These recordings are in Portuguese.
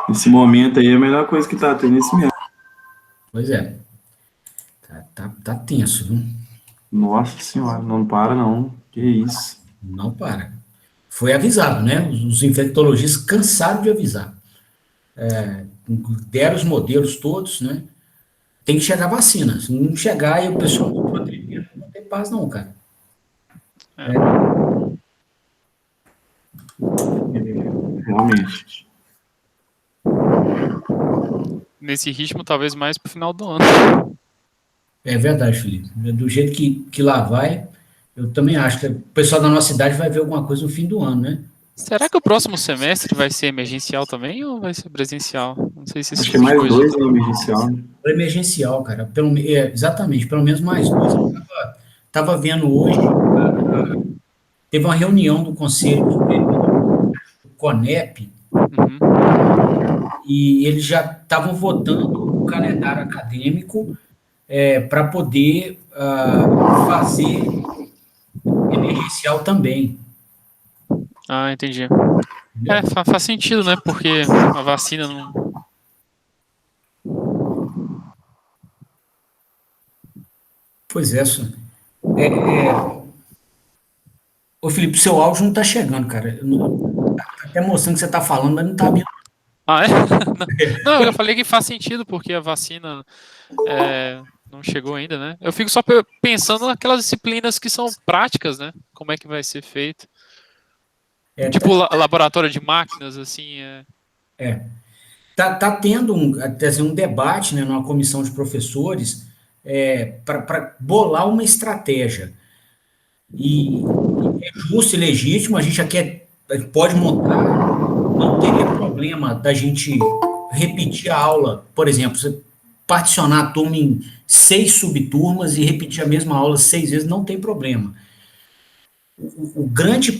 Nesse momento aí, a melhor coisa que tá tendo é esse mesmo. Pois é, tá tenso, viu? Nossa senhora, não para não. Que isso. Não para. Foi avisado, né? Os infectologistas cansaram de avisar. Deram os modelos todos, né? Tem que chegar vacina. Se não chegar e o pessoal não proteger, não tem paz não, cara. É. Realmente. Nesse ritmo, talvez mais pro final do ano. É verdade, Felipe. Do jeito que lá vai, eu também acho que o pessoal da nossa cidade vai ver alguma coisa no fim do ano, né? Será que o próximo semestre vai ser emergencial também ou vai ser presencial? Não sei se esse Acho que é tipo de mais coisa já dois, tá. né, emergencial. Né? Emergencial, cara. Exatamente, pelo menos mais dois. Tava vendo hoje, teve uma reunião do Conselho do CONEP Uhum. e eles já estavam votando o calendário acadêmico para poder fazer emergencial também. Ah, entendi. Entendeu? Faz sentido, né? Porque a vacina não. Pois é, só. Ô Felipe, seu áudio não tá chegando, cara. Tá até mostrando que você tá falando, mas não tá vindo. Ah, é? Não, eu falei que faz sentido, porque a vacina não chegou ainda, né? Eu fico só pensando naquelas disciplinas que são práticas, né? Como é que vai ser feito. É, Tipo laboratório de máquinas, assim. é. Tá tendo até assim, um debate, né, numa comissão de professores para bolar uma estratégia. E é justo e legítimo, a gente já quer, a gente pode montar, não teria problema da gente repetir a aula, por exemplo, você particionar a turma em 6 subturmas e repetir a mesma aula 6 vezes, não tem problema. O grande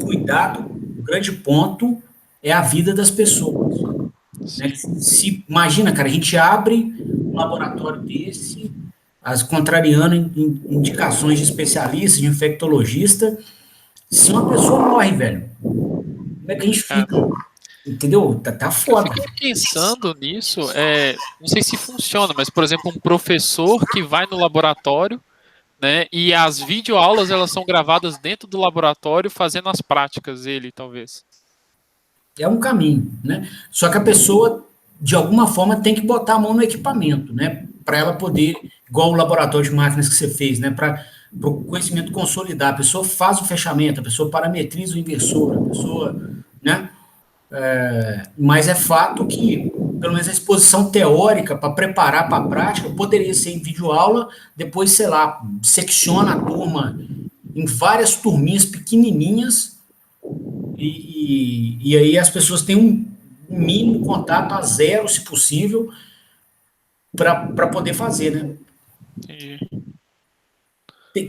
cuidado, o grande ponto é a vida das pessoas. Né? Sim. Imagina, cara, a gente abre um laboratório desse, as contrariando indicações de especialista, de infectologista. Se uma pessoa morre, velho, como é que a gente É. fica? Entendeu? Tá Eu foda. fiquei pensando nisso, não sei se funciona, mas, por exemplo, um professor que vai no laboratório, né, e as videoaulas elas são gravadas dentro do laboratório fazendo as práticas, ele, talvez. É um caminho, né? Só que a pessoa, de alguma forma, tem que botar a mão no equipamento, né? Para ela poder, igual o laboratório de máquinas que você fez, né? Para o conhecimento consolidar. A pessoa faz o fechamento, a pessoa parametriza o inversor, a pessoa, né? Mas é fato que, pelo menos a exposição teórica para preparar para a prática, poderia ser em videoaula, depois, sei lá, secciona a turma em várias turminhas pequenininhas e aí as pessoas têm um mínimo contato a zero, se possível, para poder fazer, né? Entendi.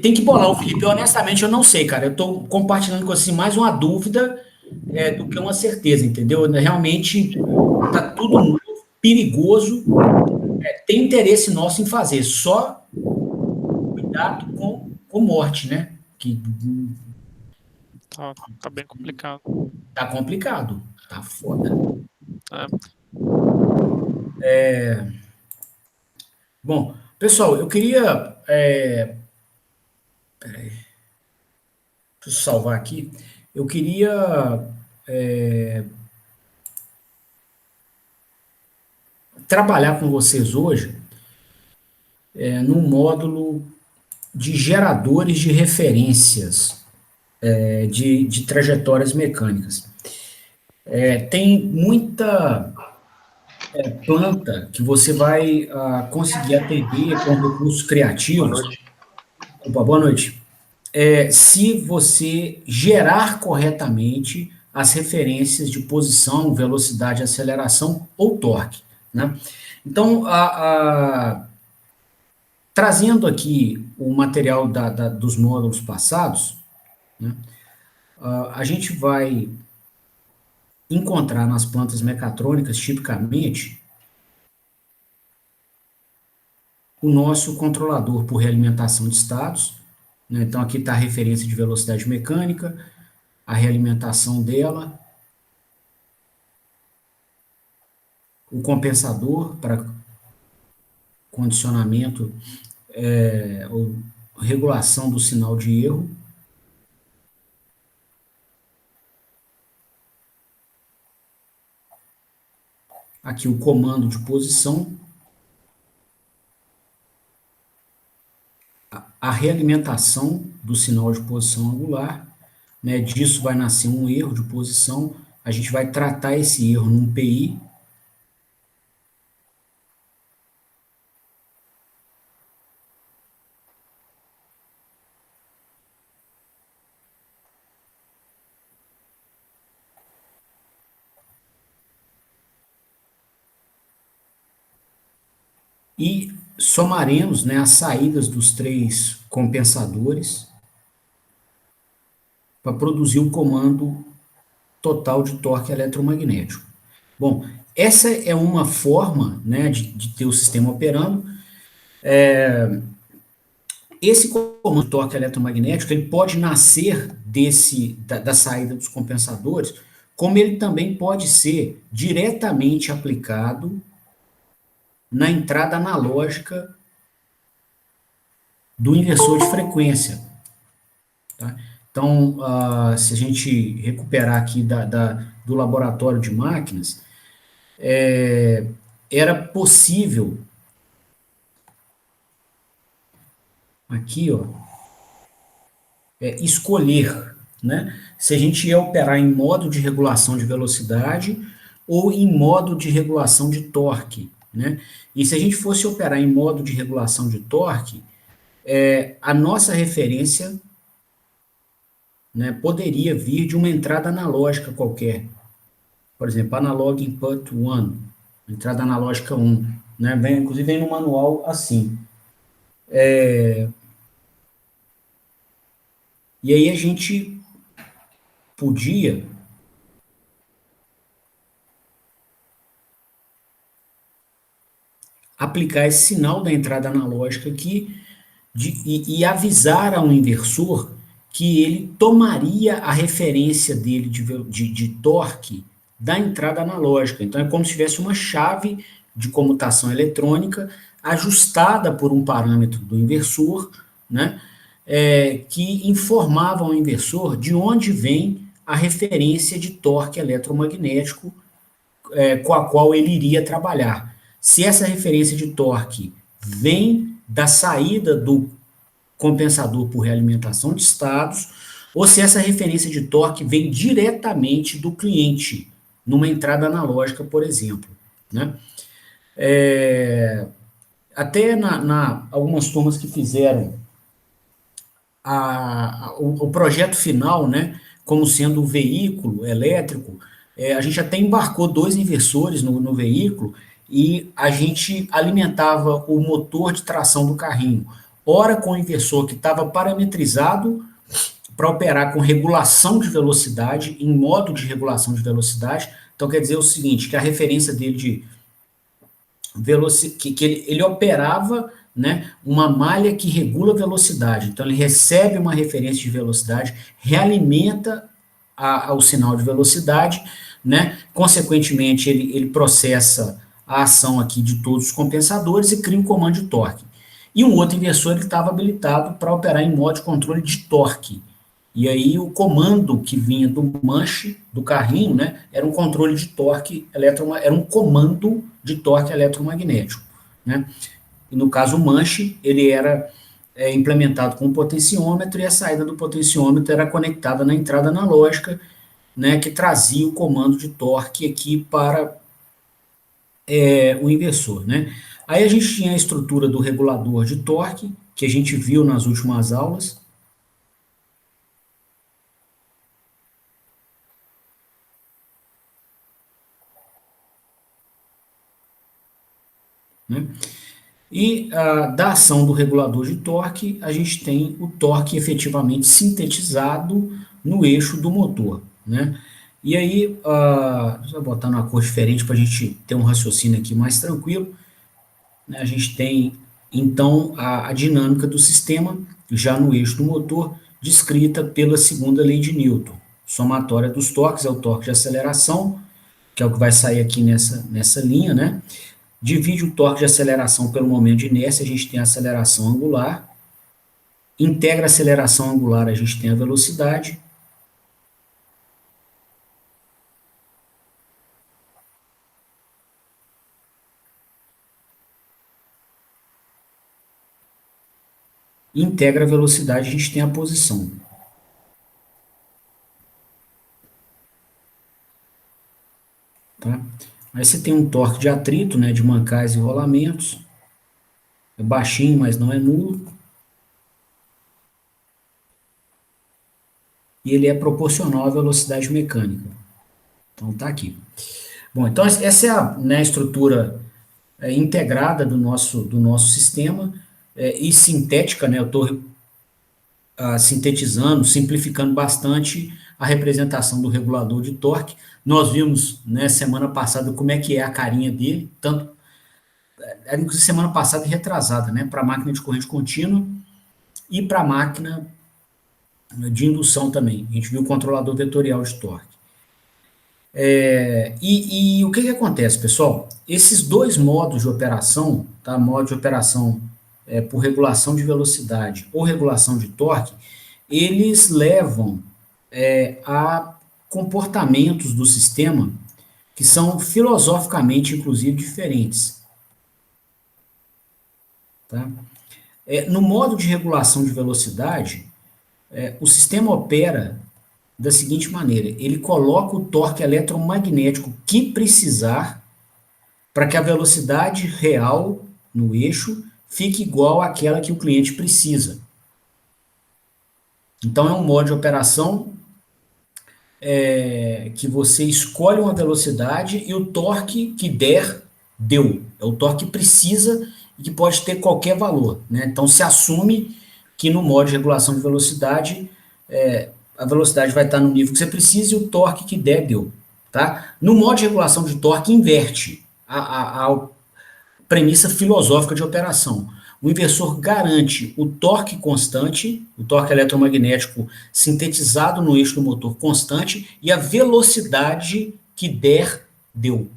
Tem que bolar o Felipe. Eu, honestamente, eu não sei, cara. Eu estou compartilhando com você mais uma dúvida do que uma certeza, entendeu? Realmente tá tudo novo, perigoso. Tem interesse nosso em fazer, só cuidado com morte, né? Que Tá bem complicado. tá complicado, tá foda. É. Bom, pessoal, eu queria. Deixa eu salvar aqui. Eu queria trabalhar com vocês hoje num módulo de geradores de referências de trajetórias mecânicas. Tem muita planta que você vai conseguir atender com recursos Boa criativos. noite. Opa, boa noite. Se você gerar corretamente as referências de posição, velocidade, aceleração ou torque. Né? Então, trazendo aqui o material dos módulos passados, né, a gente vai encontrar nas plantas mecatrônicas, tipicamente, o nosso controlador por realimentação de estados. Né? Então, aqui está a referência de velocidade mecânica, a realimentação dela. o compensador para condicionamento ou regulação do sinal de erro. Aqui o comando de posição. A realimentação do sinal de posição angular, né? Disso vai nascer um erro de posição. A gente vai tratar esse erro num PI. E somaremos, né, as saídas dos 3 compensadores para produzir o comando total de torque eletromagnético. Bom, essa é uma forma, né, de ter o sistema operando. Esse comando de torque eletromagnético ele pode nascer da saída dos compensadores, como ele também pode ser diretamente aplicado na entrada analógica do inversor de frequência. Tá? Então, se a gente recuperar aqui do laboratório de máquinas, era possível, aqui, ó, escolher, né, se a gente ia operar em modo de regulação de velocidade ou em modo de regulação de torque. Né? E se a gente fosse operar em modo de regulação de torque, a nossa referência, né, poderia vir de uma entrada analógica qualquer. Por exemplo, analog input 1, entrada analógica 1. Né, inclusive vem no manual assim. E aí a gente podia aplicar esse sinal da entrada analógica aqui e avisar ao inversor que ele tomaria a referência dele de torque da entrada analógica. Então, é como se tivesse uma chave de comutação eletrônica ajustada por um parâmetro do inversor, né, que informava ao inversor de onde vem a referência de torque eletromagnético com a qual ele iria trabalhar. Se essa referência de torque vem da saída do compensador por realimentação de estados, ou se essa referência de torque vem diretamente do cliente, numa entrada analógica, por exemplo. Né? Até algumas turmas que fizeram o projeto final, né, como sendo o veículo elétrico, a gente até embarcou 2 inversores no veículo e a gente alimentava o motor de tração do carrinho, ora com o inversor que estava parametrizado para operar com regulação de velocidade, em modo de regulação de velocidade. Então, quer dizer o seguinte, que a referência dele de velocidade, que ele operava, né, uma malha que regula a velocidade. Então, ele recebe uma referência de velocidade, realimenta o sinal de velocidade, né, consequentemente, ele processa a ação aqui de todos os compensadores e cria um comando de torque. E um outro inversor estava habilitado para operar em modo de controle de torque. E aí o comando que vinha do manche do carrinho, né, era um controle de torque era um comando de torque eletromagnético. Né? E no caso o manche, ele era implementado com um potenciômetro e a saída do potenciômetro era conectada na entrada analógica, né, que trazia o comando de torque aqui para o inversor. Né? Aí a gente tinha a estrutura do regulador de torque, que a gente viu nas últimas aulas. Né? E da ação do regulador de torque, a gente tem o torque efetivamente sintetizado no eixo do motor. Né? E aí, deixa eu botar numa cor diferente para a gente ter um raciocínio aqui mais tranquilo. Né? A gente tem, então, a dinâmica do sistema, já no eixo do motor, descrita pela segunda lei de Newton. Somatória dos torques é o torque de aceleração, que é o que vai sair aqui nessa linha, né? Divide o torque de aceleração pelo momento de inércia, a gente tem a aceleração angular. Integra a aceleração angular, a gente tem a velocidade. Integra a velocidade, a gente tem a posição. Tá? Aí você tem um torque de atrito, né, de mancais e rolamentos. É baixinho, mas não é nulo. E ele é proporcional à velocidade mecânica. Então tá aqui. Bom, então essa é a, né, estrutura integrada do nosso sistema e sintética, né? Eu estou sintetizando, simplificando bastante a representação do regulador de torque. Nós vimos, né, semana passada como é que é a carinha dele, tanto inclusive semana passada e retrasada, né, para a máquina de corrente contínua e para a máquina de indução também. A gente viu o controlador vetorial de torque. E o que acontece, pessoal? Esses dois modos de operação, tá? Modo de operação por regulação de velocidade ou regulação de torque, eles levam a comportamentos do sistema que são filosoficamente, inclusive, diferentes. Tá? No modo de regulação de velocidade, o sistema opera da seguinte maneira: ele coloca o torque eletromagnético que precisar para que a velocidade real no eixo fique igual àquela que o cliente precisa. Então é um modo de operação que você escolhe uma velocidade e o torque que der, deu. É o torque que precisa e que pode ter qualquer valor, né? Então se assume que no modo de regulação de velocidade, a velocidade vai estar no nível que você precisa e o torque que der, deu. Tá? No modo de regulação de torque, inverte a premissa filosófica de operação. O inversor garante o torque constante, o torque eletromagnético sintetizado no eixo do motor constante e a velocidade que der, deu.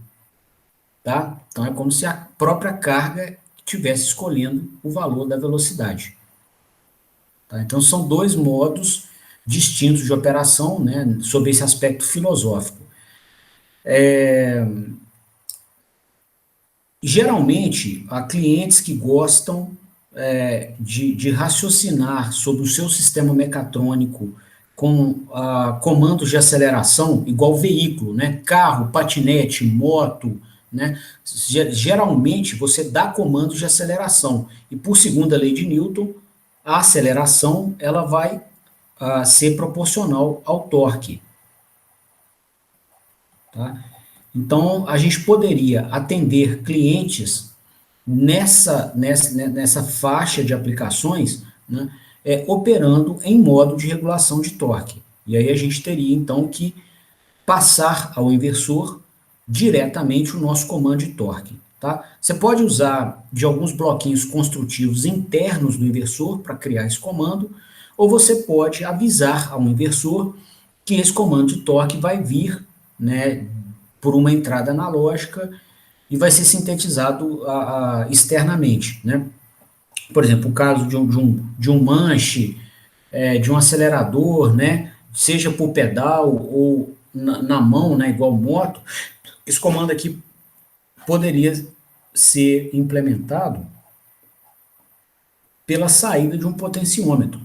Tá? Então é como se a própria carga estivesse escolhendo o valor da velocidade. Tá? Então são dois modos distintos de operação, né, sobre esse aspecto filosófico. Geralmente, há clientes que gostam de raciocinar sobre o seu sistema mecatrônico com comandos de aceleração, igual veículo, né? Carro, patinete, moto, né? Geralmente, você dá comandos de aceleração, e por segunda lei de Newton, a aceleração ela vai ser proporcional ao torque. Tá? Então, a gente poderia atender clientes nessa faixa de aplicações, né, operando em modo de regulação de torque. E aí a gente teria, então, que passar ao inversor diretamente o nosso comando de torque. Tá? Você pode usar de alguns bloquinhos construtivos internos do inversor para criar esse comando, ou você pode avisar ao inversor que esse comando de torque vai vir, né, por uma entrada analógica e vai ser sintetizado externamente, né? Por exemplo, o caso de um manche, de um acelerador, né? Seja por pedal ou na mão, né? Igual moto, esse comando aqui poderia ser implementado pela saída de um potenciômetro.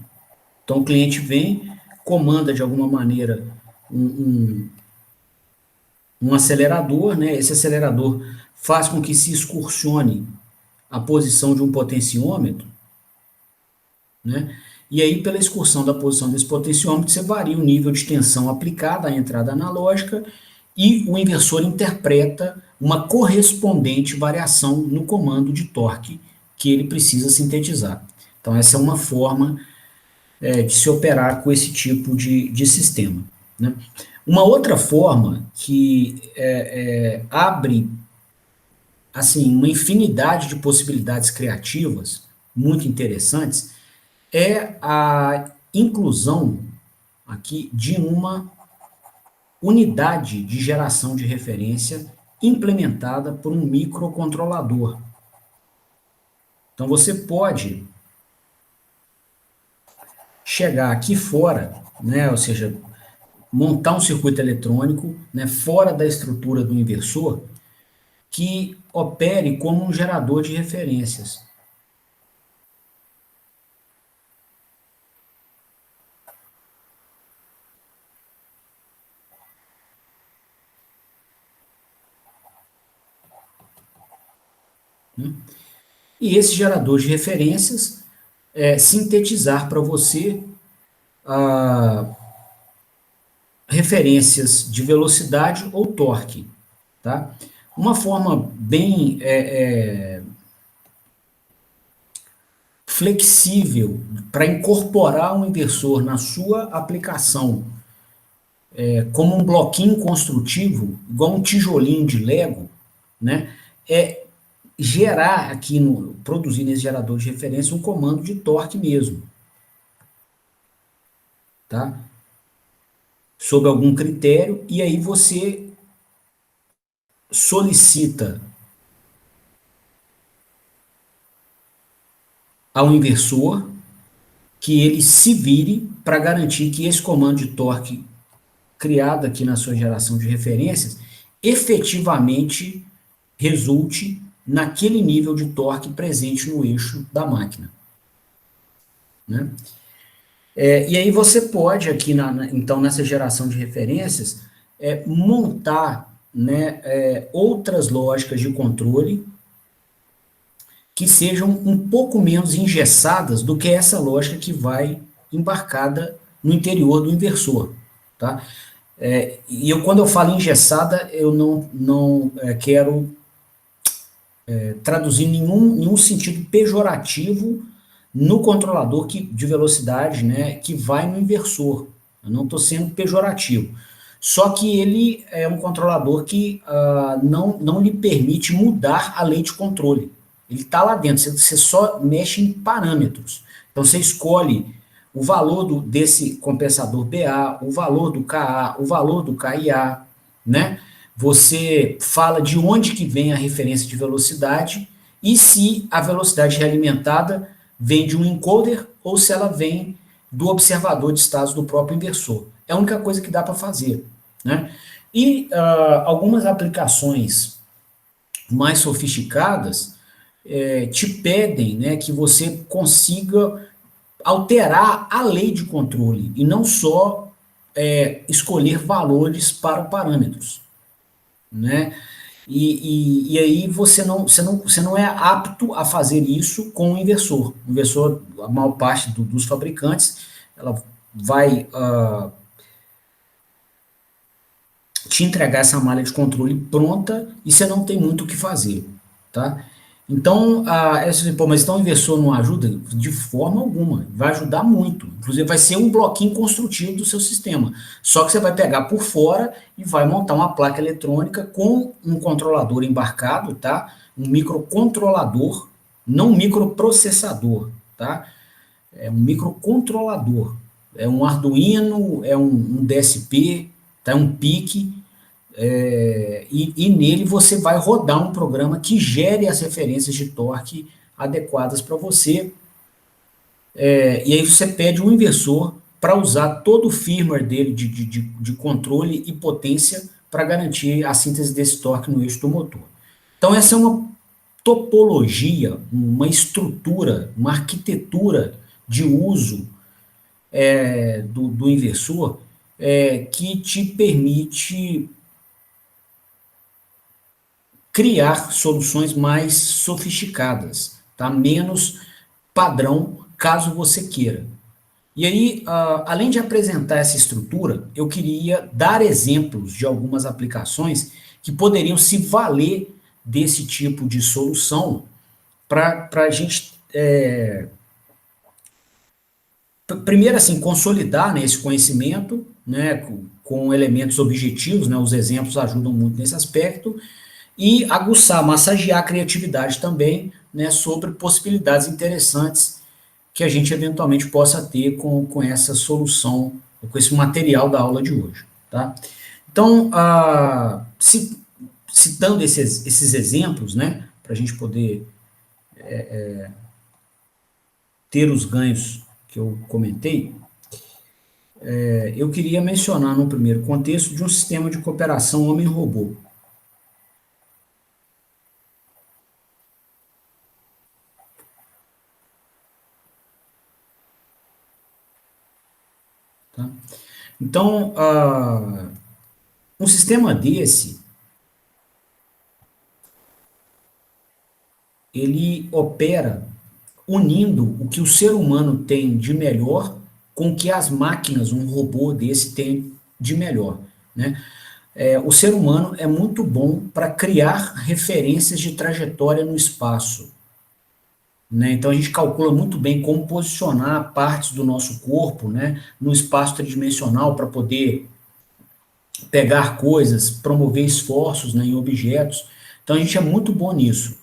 Então o cliente vem, comanda de alguma maneira um acelerador, né? Esse acelerador faz com que se excursione a posição de um potenciômetro, né? E aí, pela excursão da posição desse potenciômetro, você varia o nível de tensão aplicada à entrada analógica e o inversor interpreta uma correspondente variação no comando de torque que ele precisa sintetizar. Então, essa é uma forma de se operar com esse tipo de sistema, né? Uma outra forma que abre assim, uma infinidade de possibilidades criativas muito interessantes é a inclusão aqui de uma unidade de geração de referência implementada por um microcontrolador. Então, você pode chegar aqui fora, né, ou seja, montar um circuito eletrônico, né, fora da estrutura do inversor, que opere como um gerador de referências. E esse gerador de referências sintetizar para você referências de velocidade ou torque. Tá? Uma forma bem flexível para incorporar um inversor na sua aplicação como um bloquinho construtivo, igual um tijolinho de Lego, né, é gerar aqui, produzir nesse gerador de referência um comando de torque mesmo. Tá? Sob algum critério, e aí você solicita ao inversor que ele se vire para garantir que esse comando de torque criado aqui na sua geração de referências efetivamente resulte naquele nível de torque presente no eixo da máquina. Né? E aí você pode aqui, então, nessa geração de referências, montar, né, outras lógicas de controle que sejam um pouco menos engessadas do que essa lógica que vai embarcada no interior do inversor. Tá? E quando eu falo engessada, eu não quero traduzir nenhum sentido pejorativo no controlador de velocidade, né, que vai no inversor. Eu não estou sendo pejorativo. Só que ele é um controlador que não lhe permite mudar a lei de controle. Ele está lá dentro, você só mexe em parâmetros. Então você escolhe o valor desse compensador BA, o valor do KA, o valor do KIA, né? Você fala de onde que vem a referência de velocidade e se a velocidade realimentada vem de um encoder ou se ela vem do observador de estados do próprio inversor. É a única coisa que dá para fazer. Né? E algumas aplicações mais sofisticadas te pedem, né, que você consiga alterar a lei de controle e não só escolher valores para parâmetros. Né? E aí você não é apto a fazer isso com o inversor. O inversor, a maior parte dos fabricantes, ela vai te entregar essa malha de controle pronta e você não tem muito o que fazer. Tá? Então, mas então o inversor não ajuda? De forma alguma, vai ajudar muito. Inclusive vai ser um bloquinho construtivo do seu sistema. Só que você vai pegar por fora e vai montar uma placa eletrônica com um controlador embarcado, tá? Um microcontrolador, não um microprocessador, tá? É um microcontrolador. É um Arduino, é um DSP, tá? Um PIC. E nele você vai rodar um programa que gere as referências de torque adequadas para você. E aí você pede um inversor para usar todo o firmware dele de controle e potência para garantir a síntese desse torque no eixo do motor. Então essa é uma topologia, uma estrutura, uma arquitetura de uso do inversor que te permite criar soluções mais sofisticadas, tá? Menos padrão, caso você queira. E aí, além de apresentar essa estrutura, eu queria dar exemplos de algumas aplicações que poderiam se valer desse tipo de solução para a gente, primeiro, assim, consolidar, né, esse conhecimento, né, com elementos objetivos, né, os exemplos ajudam muito nesse aspecto, e aguçar, massagear a criatividade também, né, sobre possibilidades interessantes que a gente eventualmente possa ter com essa solução, com esse material da aula de hoje. Tá? Então, citando esses exemplos, né, para a gente poder ter os ganhos que eu comentei, eu queria mencionar no primeiro contexto de um sistema de cooperação homem-robô. Tá? Então, um sistema desse, ele opera unindo o que o ser humano tem de melhor com o que as máquinas, um robô desse, tem de melhor, né? O ser humano é muito bom para criar referências de trajetória no espaço, né? Então a gente calcula muito bem como posicionar partes do nosso corpo, né, no espaço tridimensional para poder pegar coisas, promover esforços, né, em objetos. Então a gente é muito bom nisso.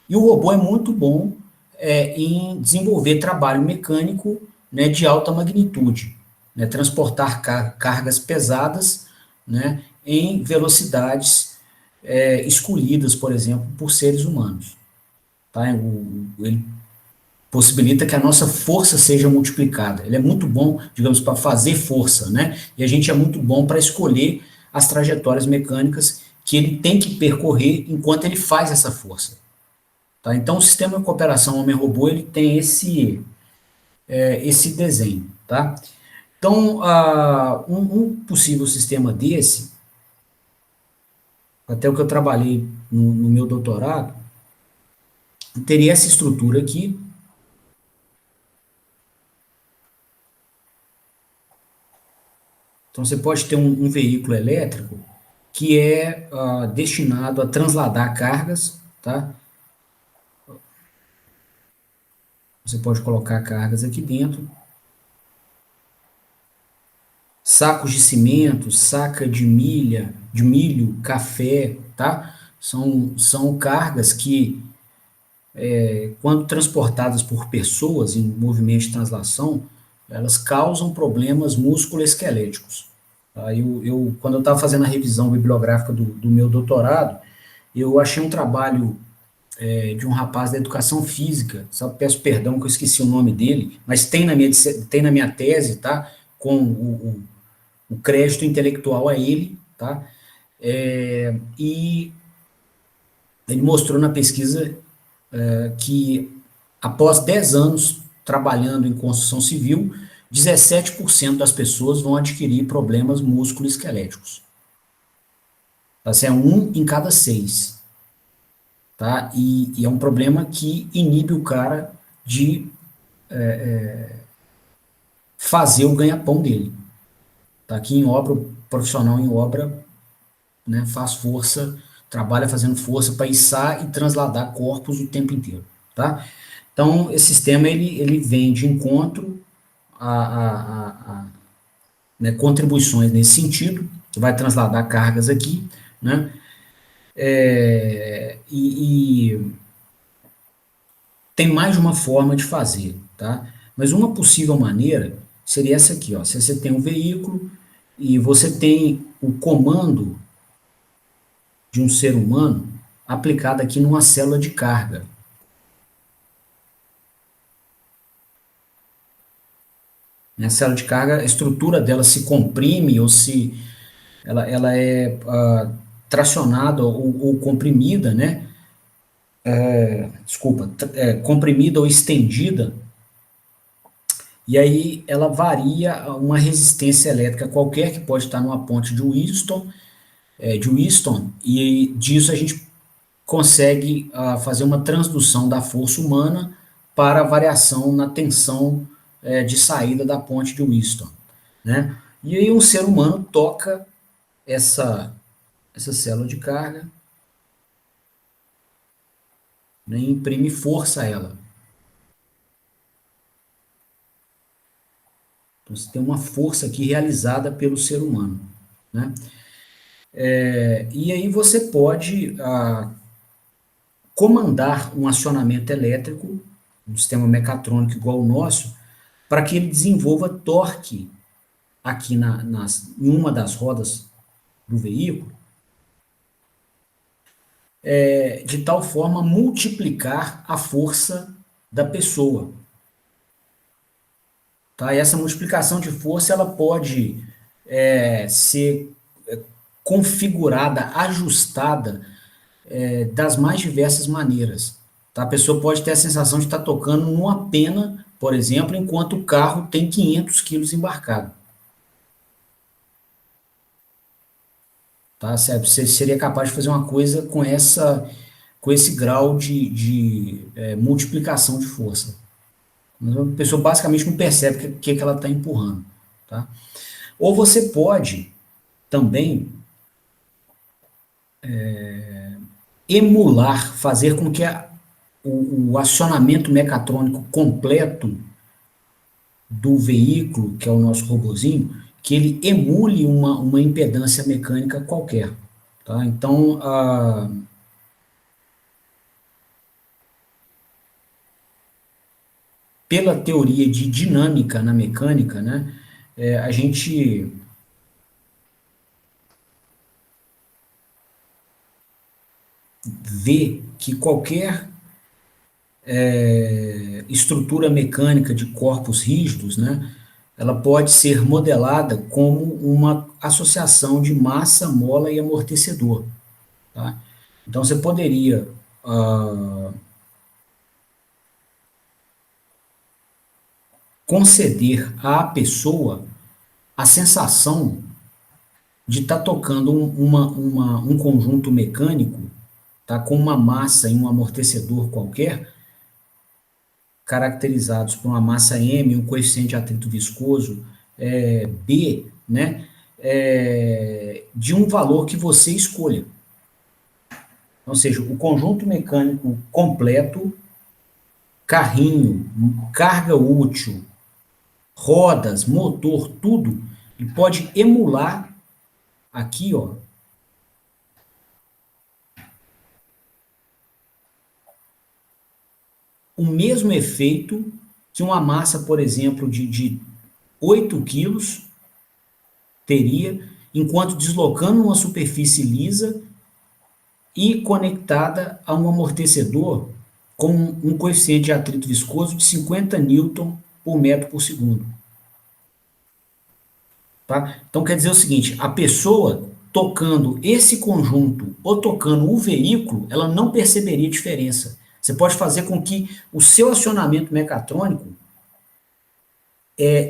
E o robô é muito bom em desenvolver trabalho mecânico, né, de alta magnitude, né, transportar cargas pesadas, né, em velocidades escolhidas, por exemplo, por seres humanos. Tá? Ele possibilita que a nossa força seja multiplicada. Ele é muito bom, digamos, para fazer força, né? E a gente é muito bom para escolher as trajetórias mecânicas que ele tem que percorrer enquanto ele faz essa força. Tá? Então, o sistema de cooperação homem-robô ele tem esse desenho. Tá? Então, um possível sistema desse, até o que eu trabalhei no meu doutorado, teria essa estrutura aqui. Então, você pode ter um veículo elétrico que é destinado a transladar cargas, tá? Você pode colocar cargas aqui dentro. Sacos de cimento, saca de milho, café, tá? São cargas que, quando transportadas por pessoas em movimento de translação, elas causam problemas musculoesqueléticos. Tá? Quando eu estava fazendo a revisão bibliográfica do meu doutorado, eu achei um trabalho de um rapaz da educação física, só peço perdão que eu esqueci o nome dele, mas tem na minha tese, tá? Com o crédito intelectual a ele, tá? E ele mostrou na pesquisa que após 10 anos trabalhando em construção civil, 17% das pessoas vão adquirir problemas musculoesqueléticos. Tá? Isso é 1 em cada 6. Tá? E é um problema que inibe o cara de fazer o ganha-pão dele. Tá? Aqui em obra, o profissional em obra, né, faz força, trabalha fazendo força para içar e transladar corpos o tempo inteiro. Tá? Então, esse sistema ele vem de encontro a né, contribuições nesse sentido, que vai transladar cargas aqui, né? E tem mais de uma forma de fazer, tá? Mas uma possível maneira seria essa aqui, ó. Se você tem um veículo e você tem o comando de um ser humano aplicado aqui numa célula de carga. A célula de carga, a estrutura dela se comprime ou se ela é tracionada ou comprimida, né? Comprimida ou estendida, e aí ela varia uma resistência elétrica qualquer que pode estar numa ponte de Wheaton, e disso a gente consegue fazer uma transdução da força humana para a variação na tensão de saída da ponte de Wheaton, né? E aí um ser humano toca essa célula de carga, né, e imprime força a ela. Então, você tem uma força aqui realizada pelo ser humano, né? E aí você pode comandar um acionamento elétrico, um sistema mecatrônico igual o nosso, para que ele desenvolva torque aqui em uma das rodas do veículo, de tal forma a multiplicar a força da pessoa. Tá? E essa multiplicação de força ela pode ser configurada, ajustada das mais diversas maneiras. Tá? A pessoa pode ter a sensação de estar tocando numa pena, por exemplo, enquanto o carro tem 500 quilos embarcado. Tá? Você seria capaz de fazer uma coisa com esse grau de multiplicação de força. A pessoa basicamente não percebe o que ela está empurrando. Tá? Ou você pode também emular, fazer com que o acionamento mecatrônico completo do veículo, que é o nosso robozinho, que ele emule uma impedância mecânica qualquer. Tá? Então, pela teoria de dinâmica na mecânica, né, a gente vê que qualquer estrutura mecânica de corpos rígidos, né, ela pode ser modelada como uma associação de massa, mola e amortecedor. Tá? Então, você poderia conceder à pessoa a sensação de estar tocando um conjunto mecânico, tá, com uma massa e um amortecedor qualquer, caracterizados por uma massa M, um coeficiente de atrito viscoso B, né, de um valor que você escolha. Ou seja, o conjunto mecânico completo, carrinho, carga útil, rodas, motor, tudo, ele pode emular aqui, ó, o mesmo efeito que uma massa, por exemplo, de 8 quilos teria, enquanto deslocando uma superfície lisa e conectada a um amortecedor com um coeficiente de atrito viscoso de 50 newton por metro por segundo. Tá? Então quer dizer o seguinte, a pessoa tocando esse conjunto ou tocando o veículo, ela não perceberia diferença. Você pode fazer com que o seu acionamento mecatrônico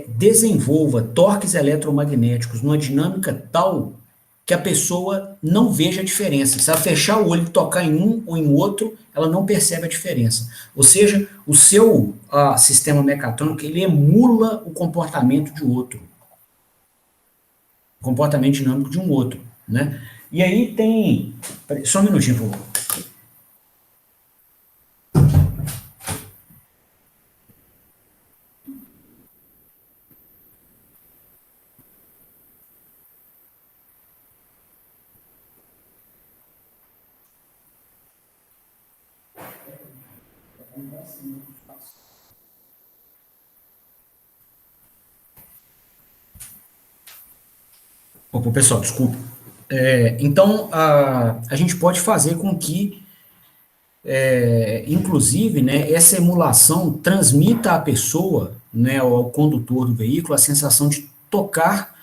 desenvolva torques eletromagnéticos numa dinâmica tal que a pessoa não veja a diferença. Se ela fechar o olho e tocar em um ou em outro, ela não percebe a diferença. Ou seja, o seu sistema mecatrônico ele emula o comportamento de outro. O comportamento dinâmico de um outro. Né? E aí tem... Só um minutinho, por favor. Opa, pessoal, desculpa. Então, a gente pode fazer com que, inclusive, né, essa emulação transmita à pessoa, né, ao condutor do veículo, a sensação de tocar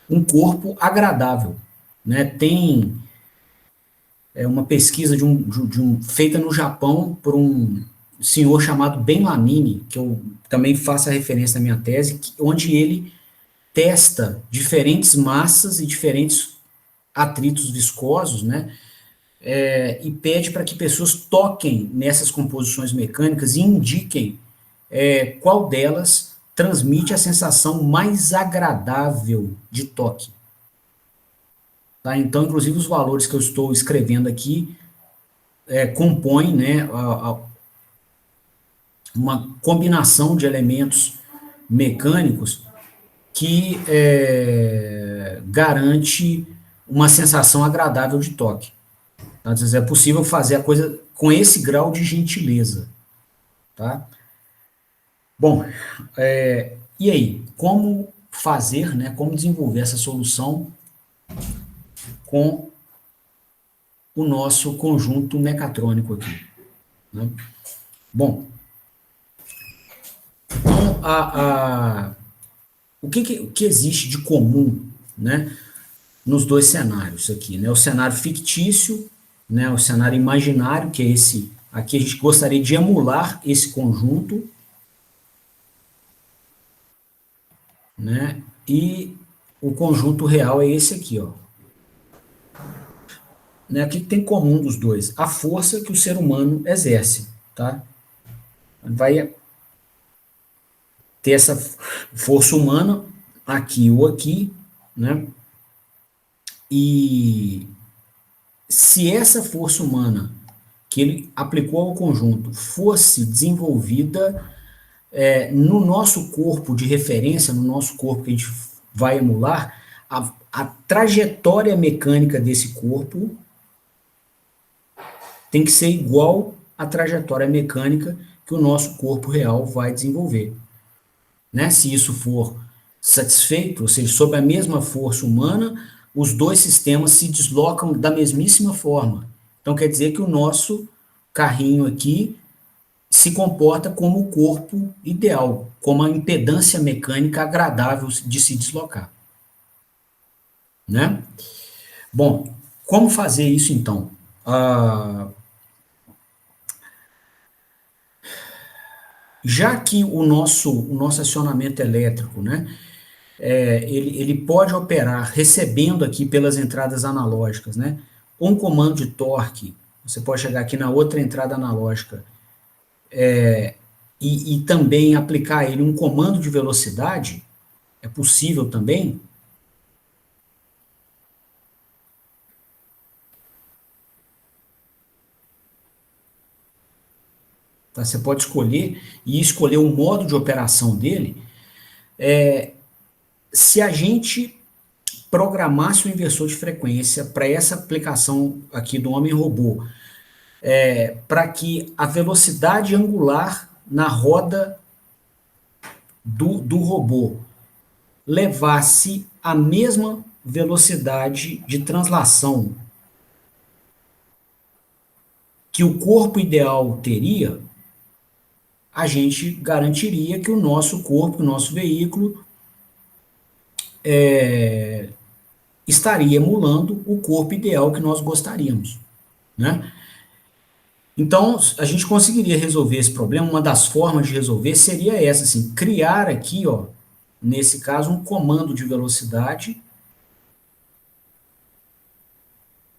um corpo agradável. Né? Tem uma pesquisa feita no Japão por um senhor chamado Ben Lamine, que eu também faço a referência na minha tese, onde ele testa diferentes massas e diferentes atritos viscosos, né, e pede para que pessoas toquem nessas composições mecânicas e indiquem qual delas transmite a sensação mais agradável de toque. Tá? Então, inclusive, os valores que eu estou escrevendo aqui compõem, né, uma combinação de elementos mecânicos que garante uma sensação agradável de toque. Às vezes é possível fazer a coisa com esse grau de gentileza. Tá? Bom, e aí? Como fazer, né, como desenvolver essa solução com o nosso conjunto mecatrônico aqui, né? Bom, então, o que existe de comum, né, nos dois cenários aqui, né? O cenário fictício, né, o cenário imaginário, que é esse aqui, a gente gostaria de emular esse conjunto, né? E o conjunto real é esse aqui, ó. Né? O que tem em comum dos dois? A força que o ser humano exerce, tá? Vai ter essa força humana aqui ou aqui, né? E se essa força humana que ele aplicou ao conjunto fosse desenvolvida no nosso corpo de referência, no nosso corpo que a gente vai emular, a trajetória mecânica desse corpo tem que ser igual à trajetória mecânica que o nosso corpo real vai desenvolver. Né? Se isso for satisfeito, ou seja, sob a mesma força humana, os dois sistemas se deslocam da mesmíssima forma. Então quer dizer que o nosso carrinho aqui se comporta como o corpo ideal, como a impedância mecânica agradável de se deslocar. Né? Bom, como fazer isso então? Já que o nosso acionamento elétrico, né, ele pode operar recebendo aqui pelas entradas analógicas, né, um comando de torque, você pode chegar aqui na outra entrada analógica e também aplicar a ele um comando de velocidade, é possível também. Tá? Você pode escolher e escolher o modo de operação dele. Se a gente programasse o inversor de frequência para essa aplicação aqui do homem-robô, para que a velocidade angular na roda do robô levasse a mesma velocidade de translação que o corpo ideal teria, a gente garantiria que o nosso corpo, o nosso veículo, estaria emulando o corpo ideal que nós gostaríamos, né? Então, a gente conseguiria resolver esse problema. Uma das formas de resolver seria essa, assim, criar aqui, ó, nesse caso, um comando de velocidade,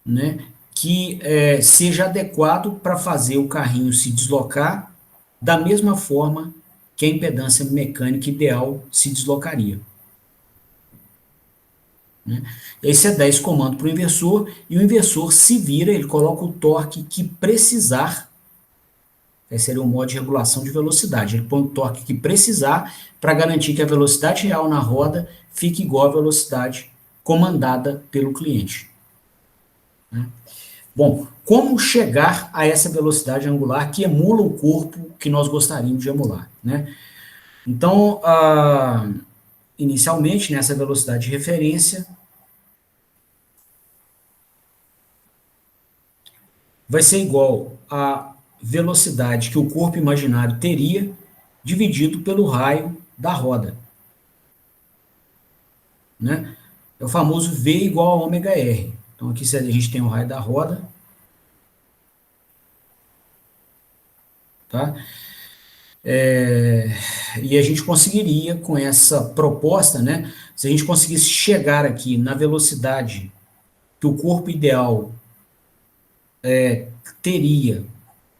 né, que seja adequado para fazer o carrinho se deslocar da mesma forma que a impedância mecânica ideal se deslocaria. Né? E aí você dá esse comando para o inversor, e o inversor se vira, ele coloca o torque que precisar. Esse seria o modo de regulação de velocidade. Ele põe o torque que precisar para garantir que a velocidade real na roda fique igual à velocidade comandada pelo cliente. Né? Bom, como chegar a essa velocidade angular que emula o corpo que nós gostaríamos de emular? Né? Então, inicialmente, nessa velocidade de referência, vai ser igual a velocidade que o corpo imaginário teria dividido pelo raio da roda. Né? É o famoso V igual a ômega R. Então aqui a gente tem o raio da roda. Tá? E a gente conseguiria, com essa proposta, né, se a gente conseguisse chegar aqui na velocidade que o corpo ideal teria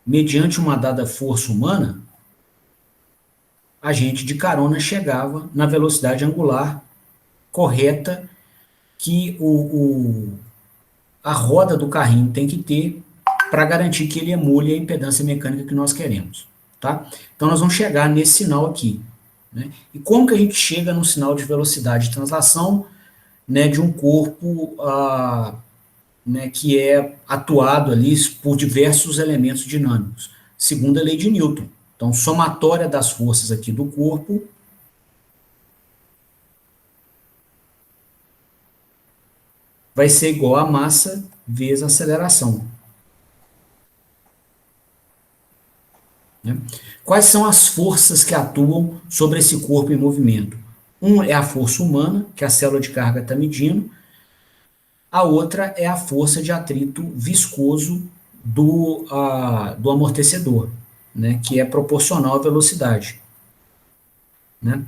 mediante uma dada força humana, a gente de carona chegava na velocidade angular correta que a roda do carrinho tem que ter para garantir que ele emule a impedância mecânica que nós queremos. Tá? Então nós vamos chegar nesse sinal aqui. Né? E como que a gente chega no sinal de velocidade de translação, né, de um corpo né, que é atuado ali por diversos elementos dinâmicos, segundo a lei de Newton. Então, somatória das forças aqui do corpo vai ser igual a massa vezes a aceleração. Né? Quais são as forças que atuam sobre esse corpo em movimento? Um é a força humana, que a célula de carga está medindo. A outra é a força de atrito viscoso do amortecedor, né, que é proporcional à velocidade. Né?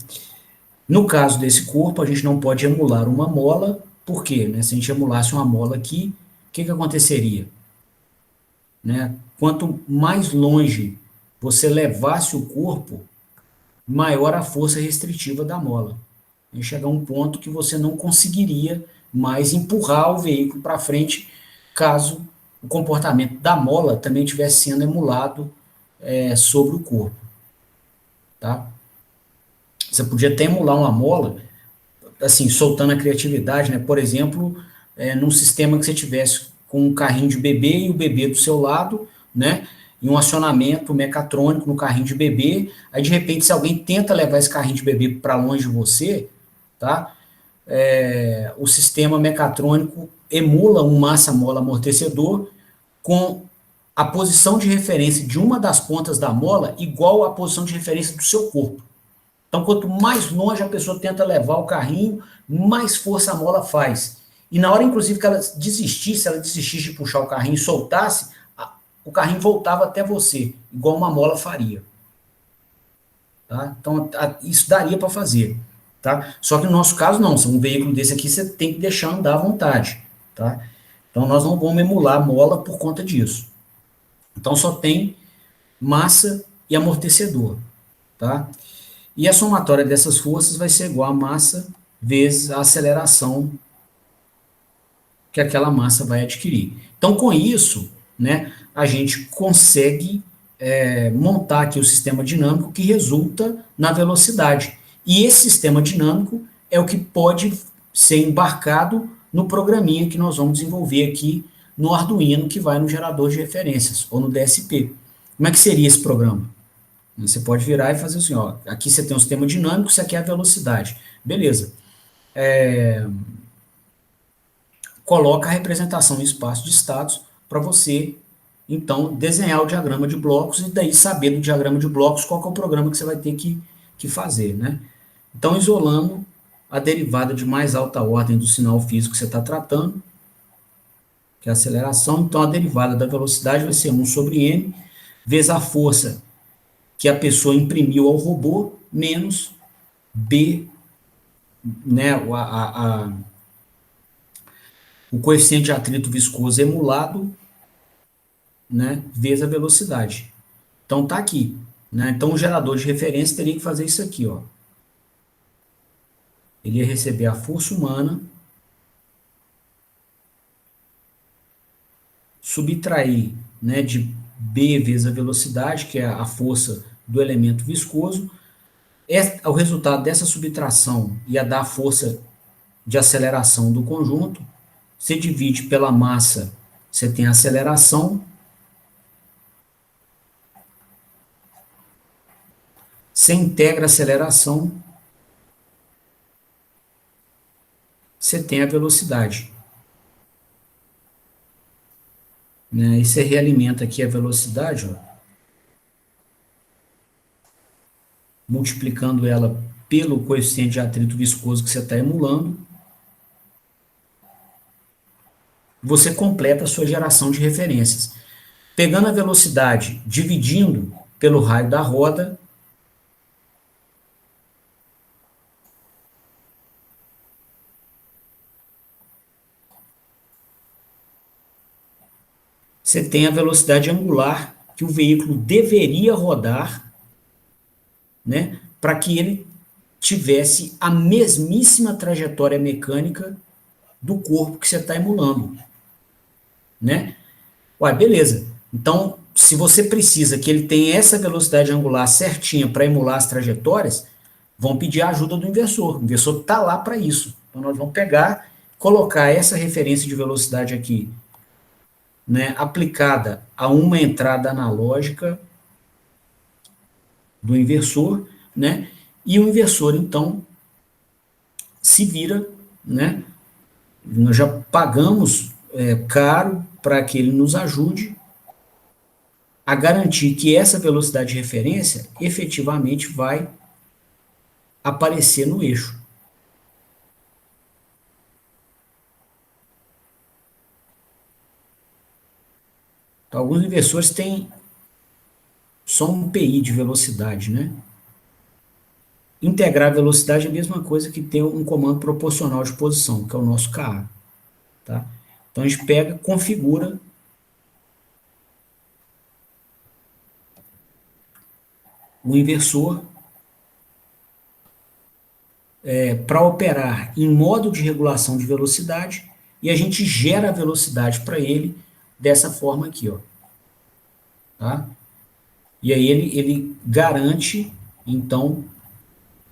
No caso desse corpo, a gente não pode emular uma mola, por quê? Né? Se a gente emulasse uma mola aqui, o que aconteceria? Né? Quanto mais longe você levasse o corpo, maior a força restritiva da mola. E chegar a um ponto que você não conseguiria mais empurrar o veículo para frente, caso o comportamento da mola também estivesse sendo emulado sobre o corpo. Tá? Você podia até emular uma mola, assim, soltando a criatividade, né? Por exemplo, num sistema que você tivesse com um carrinho de bebê e o bebê do seu lado, né? E um acionamento mecatrônico no carrinho de bebê. Aí, de repente, se alguém tenta levar esse carrinho de bebê para longe de você, tá? O sistema mecatrônico emula um massa-mola amortecedor com a posição de referência de uma das pontas da mola igual à posição de referência do seu corpo. Então, quanto mais longe a pessoa tenta levar o carrinho, mais força a mola faz. E na hora, inclusive, que ela desistisse de puxar o carrinho e soltasse, o carrinho voltava até você, igual uma mola faria. Tá? Então, isso daria para fazer. Tá? Só que no nosso caso, não. Se um veículo desse aqui, você tem que deixar andar à vontade. Tá? Então, nós não vamos emular a mola por conta disso. Então, só tem massa e amortecedor. Tá? E a somatória dessas forças vai ser igual a massa vezes a aceleração que aquela massa vai adquirir. Então, com isso, né, a gente consegue montar aqui o sistema dinâmico que resulta na velocidade. E esse sistema dinâmico é o que pode ser embarcado no programinha que nós vamos desenvolver aqui no Arduino, que vai no gerador de referências, ou no DSP. Como é que seria esse programa? Você pode virar e fazer assim, ó, aqui você tem um sistema dinâmico, isso aqui é a velocidade. Beleza. Coloca a representação em espaço de estados para você, então, desenhar o diagrama de blocos e daí saber do diagrama de blocos qual que é o programa que você vai ter que fazer, né? Então, isolando a derivada de mais alta ordem do sinal físico que você está tratando, que é a aceleração, então a derivada da velocidade vai ser 1 sobre m, vezes a força que a pessoa imprimiu ao robô, menos b, né, o coeficiente de atrito viscoso emulado, né, vezes a velocidade. Então tá aqui, né? Então o gerador de referência teria que fazer isso aqui, ó. Ele ia receber a força humana, subtrair, né, de b vezes a velocidade, que é a força do elemento viscoso. O resultado dessa subtração ia dar a força de aceleração do conjunto. Você divide pela massa, você tem a aceleração. Você integra a aceleração, você tem a velocidade. Né? E você realimenta aqui a velocidade, ó, multiplicando ela pelo coeficiente de atrito viscoso que você está emulando. Você completa a sua geração de referências. Pegando a velocidade, dividindo pelo raio da roda, você tem a velocidade angular que o veículo deveria rodar, né, para que ele tivesse a mesmíssima trajetória mecânica do corpo que você está emulando. Né? Ué, beleza. Então, se você precisa que ele tenha essa velocidade angular certinha para emular as trajetórias, vão pedir a ajuda do inversor. O inversor está lá para isso. Então, nós vamos pegar, colocar essa referência de velocidade aqui, né, aplicada a uma entrada analógica do inversor, né, e o inversor, então, se vira, né, Nós já pagamos caro para que ele nos ajude a garantir que essa velocidade de referência efetivamente vai aparecer no eixo. Então, alguns inversores têm só um PI de velocidade, né? Integrar velocidade é a mesma coisa que ter um comando proporcional de posição, que é o nosso KA. Tá? Então a gente pega, configura o inversor para operar em modo de regulação de velocidade e a gente gera a velocidade para ele dessa forma aqui, ó. Tá? E aí ele garante, então,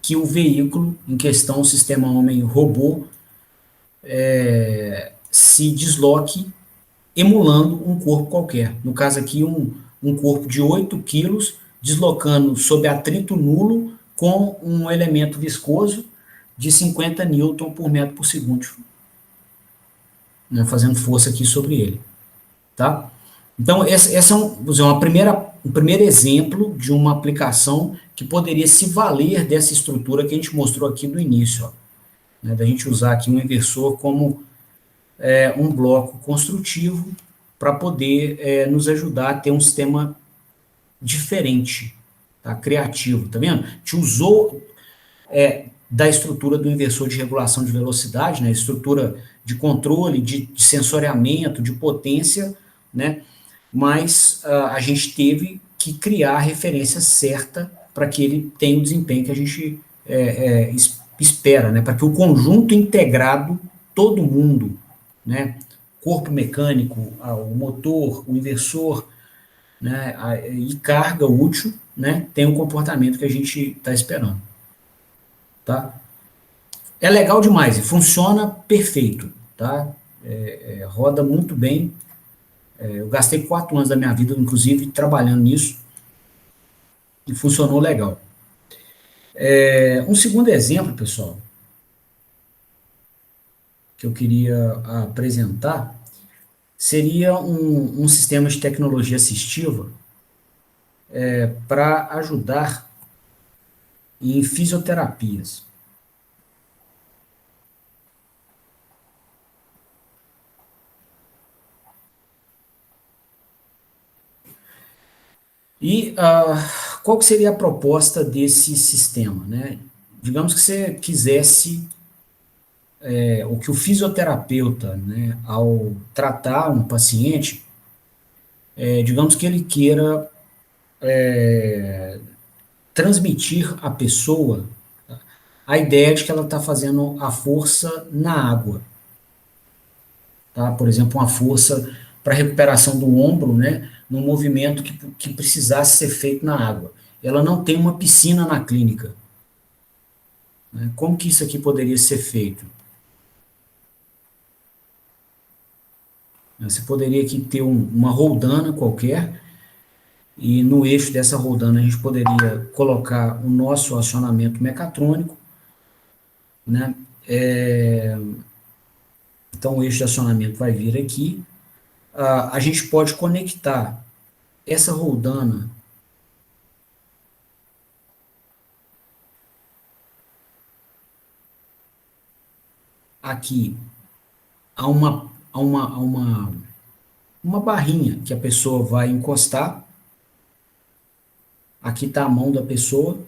que o veículo em questão, o sistema homem-robô, se desloque emulando um corpo qualquer. No caso aqui, um corpo de 8 quilos deslocando sob atrito nulo com um elemento viscoso de 50 newton por metro por segundo, né, fazendo força aqui sobre ele. Tá? Então, essa é um primeiro exemplo de uma aplicação que poderia se valer dessa estrutura que a gente mostrou aqui no início, ó, né, da gente usar aqui um inversor como um bloco construtivo para poder nos ajudar a ter um sistema diferente, tá? Criativo, tá vendo? A gente usou da estrutura do inversor de regulação de velocidade, né? Estrutura de controle, de sensoriamento, de potência, né? Mas a gente teve que criar a referência certa para que ele tenha o desempenho que a gente espera, né? Para que o conjunto integrado, todo mundo, né? Corpo mecânico, o motor, o inversor, né? E carga útil, né? Tem o comportamento que a gente está esperando. Tá? É legal demais, funciona perfeito, tá? Roda muito bem. Eu gastei 4 anos da minha vida, inclusive, trabalhando nisso, e funcionou legal. Um segundo exemplo, pessoal, que eu queria apresentar, seria um sistema de tecnologia assistiva para ajudar em fisioterapias. E qual que seria a proposta desse sistema, né? Digamos que você quisesse, ou que o fisioterapeuta, né, ao tratar um paciente, digamos que ele queira transmitir à pessoa a ideia de que ela está fazendo a força na água, tá? Por exemplo, uma força para recuperação do ombro, né, num movimento que precisasse ser feito na água. Ela não tem uma piscina na clínica, né? Como que isso aqui poderia ser feito? Você poderia aqui ter uma roldana qualquer, e no eixo dessa roldana a gente poderia colocar o nosso acionamento mecatrônico, né? Então o eixo de acionamento vai vir aqui. A gente pode conectar essa roldana aqui a uma barrinha que a pessoa vai encostar. Aqui está a mão da pessoa.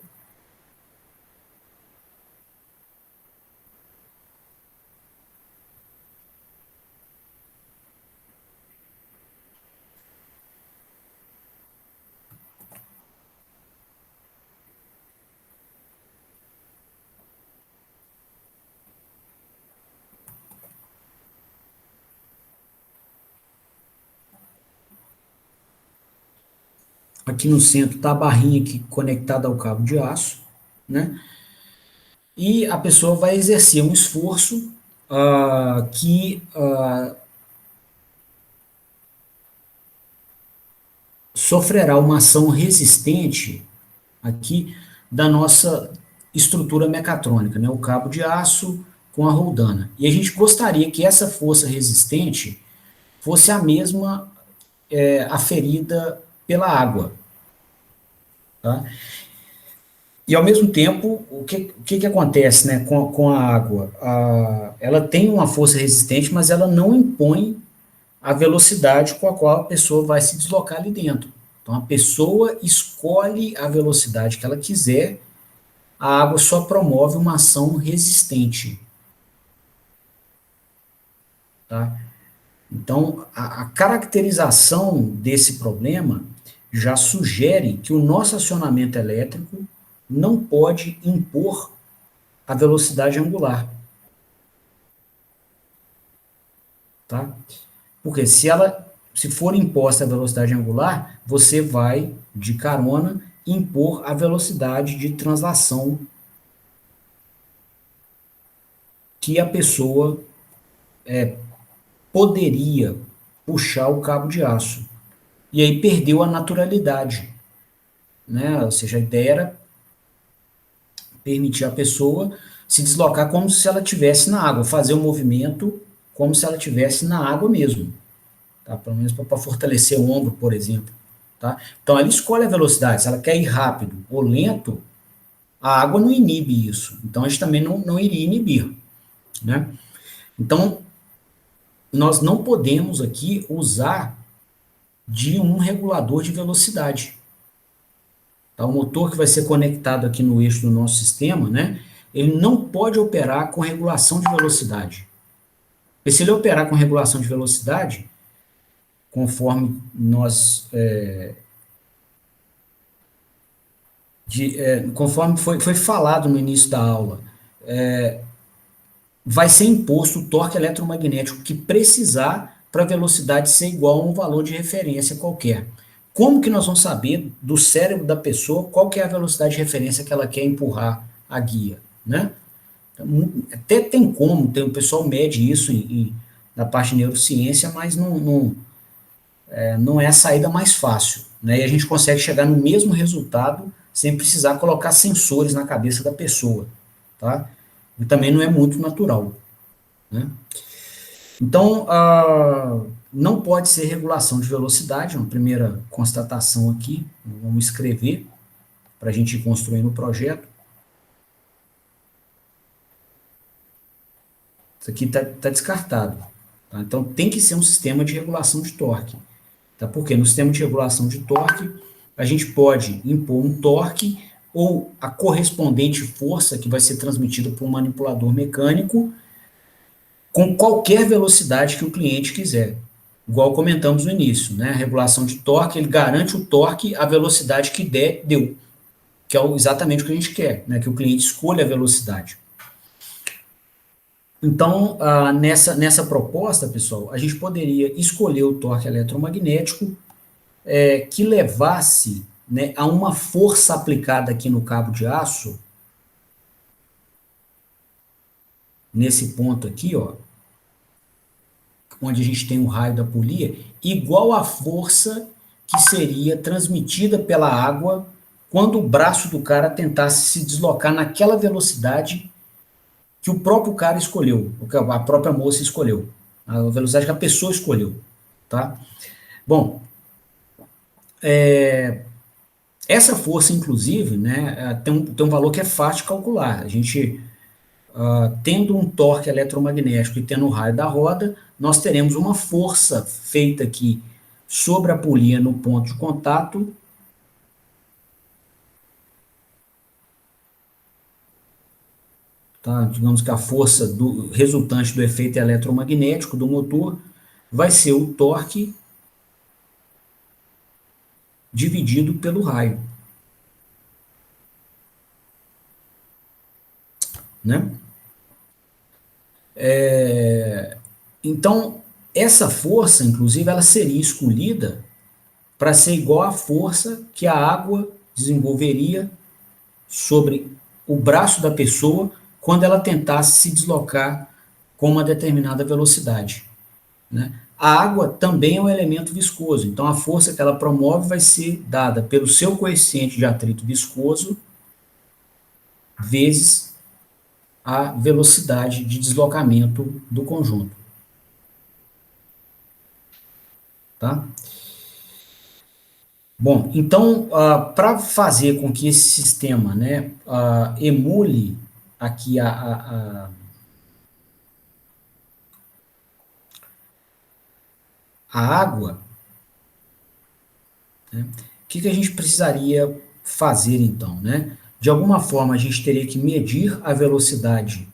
Aqui no centro está a barrinha aqui conectada ao cabo de aço, né? E a pessoa vai exercer um esforço que sofrerá uma ação resistente aqui da nossa estrutura mecatrônica, né? O cabo de aço com a roldana. E a gente gostaria que essa força resistente fosse a mesma aferida pela água. Tá? E, ao mesmo tempo, o que acontece, né, com a água? Ela tem uma força resistente, mas ela não impõe a velocidade com a qual a pessoa vai se deslocar ali dentro. Então, a pessoa escolhe a velocidade que ela quiser, a água só promove uma ação resistente. Tá? Então, a caracterização desse problema já sugere que o nosso acionamento elétrico não pode impor a velocidade angular. Tá? Porque se for imposta a velocidade angular, você vai, de carona, impor a velocidade de translação que a pessoa poderia puxar o cabo de aço. E aí perdeu a naturalidade. Né? Ou seja, a ideia era permitir a pessoa se deslocar como se ela estivesse na água, fazer o movimento como se ela estivesse na água mesmo. Tá? Pelo menos para fortalecer o ombro, por exemplo. Tá? Então, ela escolhe a velocidade. Se ela quer ir rápido ou lento, a água não inibe isso. Então, a gente também não iria inibir. Né? Então, nós não podemos aqui usar de um regulador de velocidade. Tá? O motor que vai ser conectado aqui no eixo do nosso sistema, né, ele não pode operar com regulação de velocidade. Porque se ele operar com regulação de velocidade, conforme nós conforme foi falado no início da aula, vai ser imposto o torque eletromagnético que precisar para a velocidade ser igual a um valor de referência qualquer. Como que nós vamos saber do cérebro da pessoa qual que é a velocidade de referência que ela quer empurrar a guia, né? Até tem como, o pessoal mede isso na parte de neurociência, mas não é a saída mais fácil, né? E a gente consegue chegar no mesmo resultado sem precisar colocar sensores na cabeça da pessoa, tá? E também não é muito natural, né? Então, não pode ser regulação de velocidade, uma primeira constatação aqui, vamos escrever para a gente ir construindo o projeto. Isso aqui está descartado. Tá? Então, tem que ser um sistema de regulação de torque. Tá? Porque no sistema de regulação de torque, a gente pode impor um torque ou a correspondente força que vai ser transmitida por um manipulador mecânico com qualquer velocidade que o cliente quiser. Igual comentamos no início, né? A regulação de torque, ele garante o torque à velocidade que deu, que é exatamente o que a gente quer, né? Que o cliente escolha a velocidade. Então, nessa proposta, pessoal, a gente poderia escolher o torque eletromagnético que levasse, né, a uma força aplicada aqui no cabo de aço, nesse ponto aqui, ó, onde a gente tem o raio da polia, igual à força que seria transmitida pela água quando o braço do cara tentasse se deslocar naquela velocidade que o próprio cara escolheu, que a própria moça escolheu, a velocidade que a pessoa escolheu, tá? Bom, essa força, inclusive, né, tem um valor que é fácil de calcular. A gente, tendo um torque eletromagnético e tendo o raio da roda, nós teremos uma força feita aqui sobre a polia no ponto de contato, tá? Digamos que a força resultante do efeito eletromagnético do motor vai ser o torque dividido pelo raio, né? Então, essa força, inclusive, ela seria escolhida para ser igual à força que a água desenvolveria sobre o braço da pessoa quando ela tentasse se deslocar com uma determinada velocidade, né? A água também é um elemento viscoso, então a força que ela promove vai ser dada pelo seu coeficiente de atrito viscoso vezes a velocidade de deslocamento do conjunto. Tá? Bom, então, para fazer com que esse sistema, né, emule aqui a água, né, o que a gente precisaria fazer, então, né? De alguma forma, a gente teria que medir a velocidade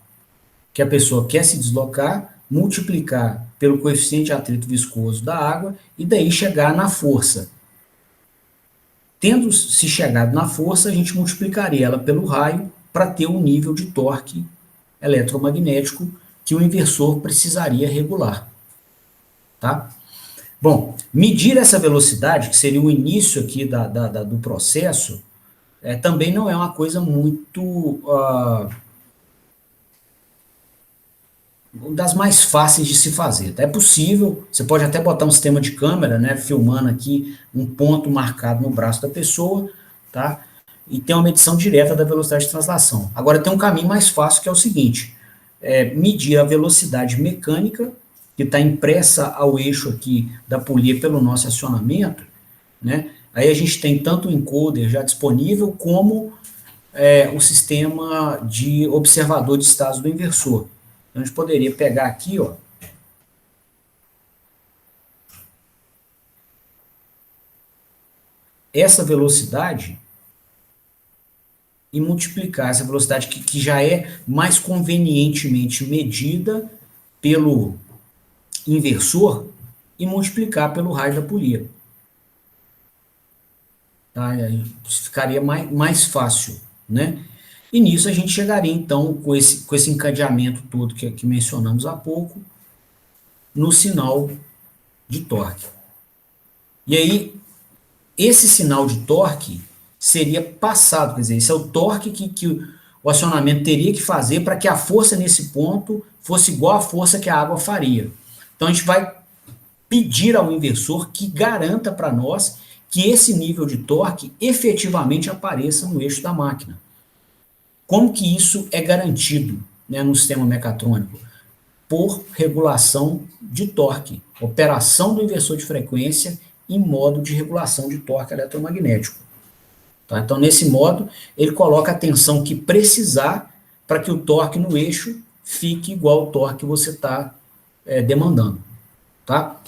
que a pessoa quer se deslocar, multiplicar pelo coeficiente de atrito viscoso da água, e daí chegar na força. Tendo se chegado na força, a gente multiplicaria ela pelo raio para ter um nível de torque eletromagnético que o inversor precisaria regular. Tá? Bom, medir essa velocidade, que seria o início aqui do processo, também não é uma coisa muito das mais fáceis de se fazer. É possível, você pode até botar um sistema de câmera, né, filmando aqui um ponto marcado no braço da pessoa, tá? E tem uma medição direta da velocidade de translação. Agora tem um caminho mais fácil, que é o seguinte: medir a velocidade mecânica que está impressa ao eixo aqui da polia pelo nosso acionamento, né? Aí a gente tem tanto o encoder já disponível, como o sistema de observador de estados do inversor. Então, a gente poderia pegar aqui, ó, essa velocidade e multiplicar essa velocidade que já é mais convenientemente medida pelo inversor e multiplicar pelo raio da polia. Tá? Aí ficaria mais fácil, né? E nisso a gente chegaria, então, com esse encadeamento todo que mencionamos há pouco, no sinal de torque. E aí, esse sinal de torque seria passado, quer dizer, esse é o torque que o acionamento teria que fazer para que a força nesse ponto fosse igual à força que a água faria. Então, a gente vai pedir ao inversor que garanta para nós que esse nível de torque efetivamente apareça no eixo da máquina. Como que isso é garantido, né, no sistema mecatrônico? Por regulação de torque, operação do inversor de frequência em modo de regulação de torque eletromagnético. Tá? Então, nesse modo, ele coloca a tensão que precisar para que o torque no eixo fique igual ao torque que você está demandando. Tá?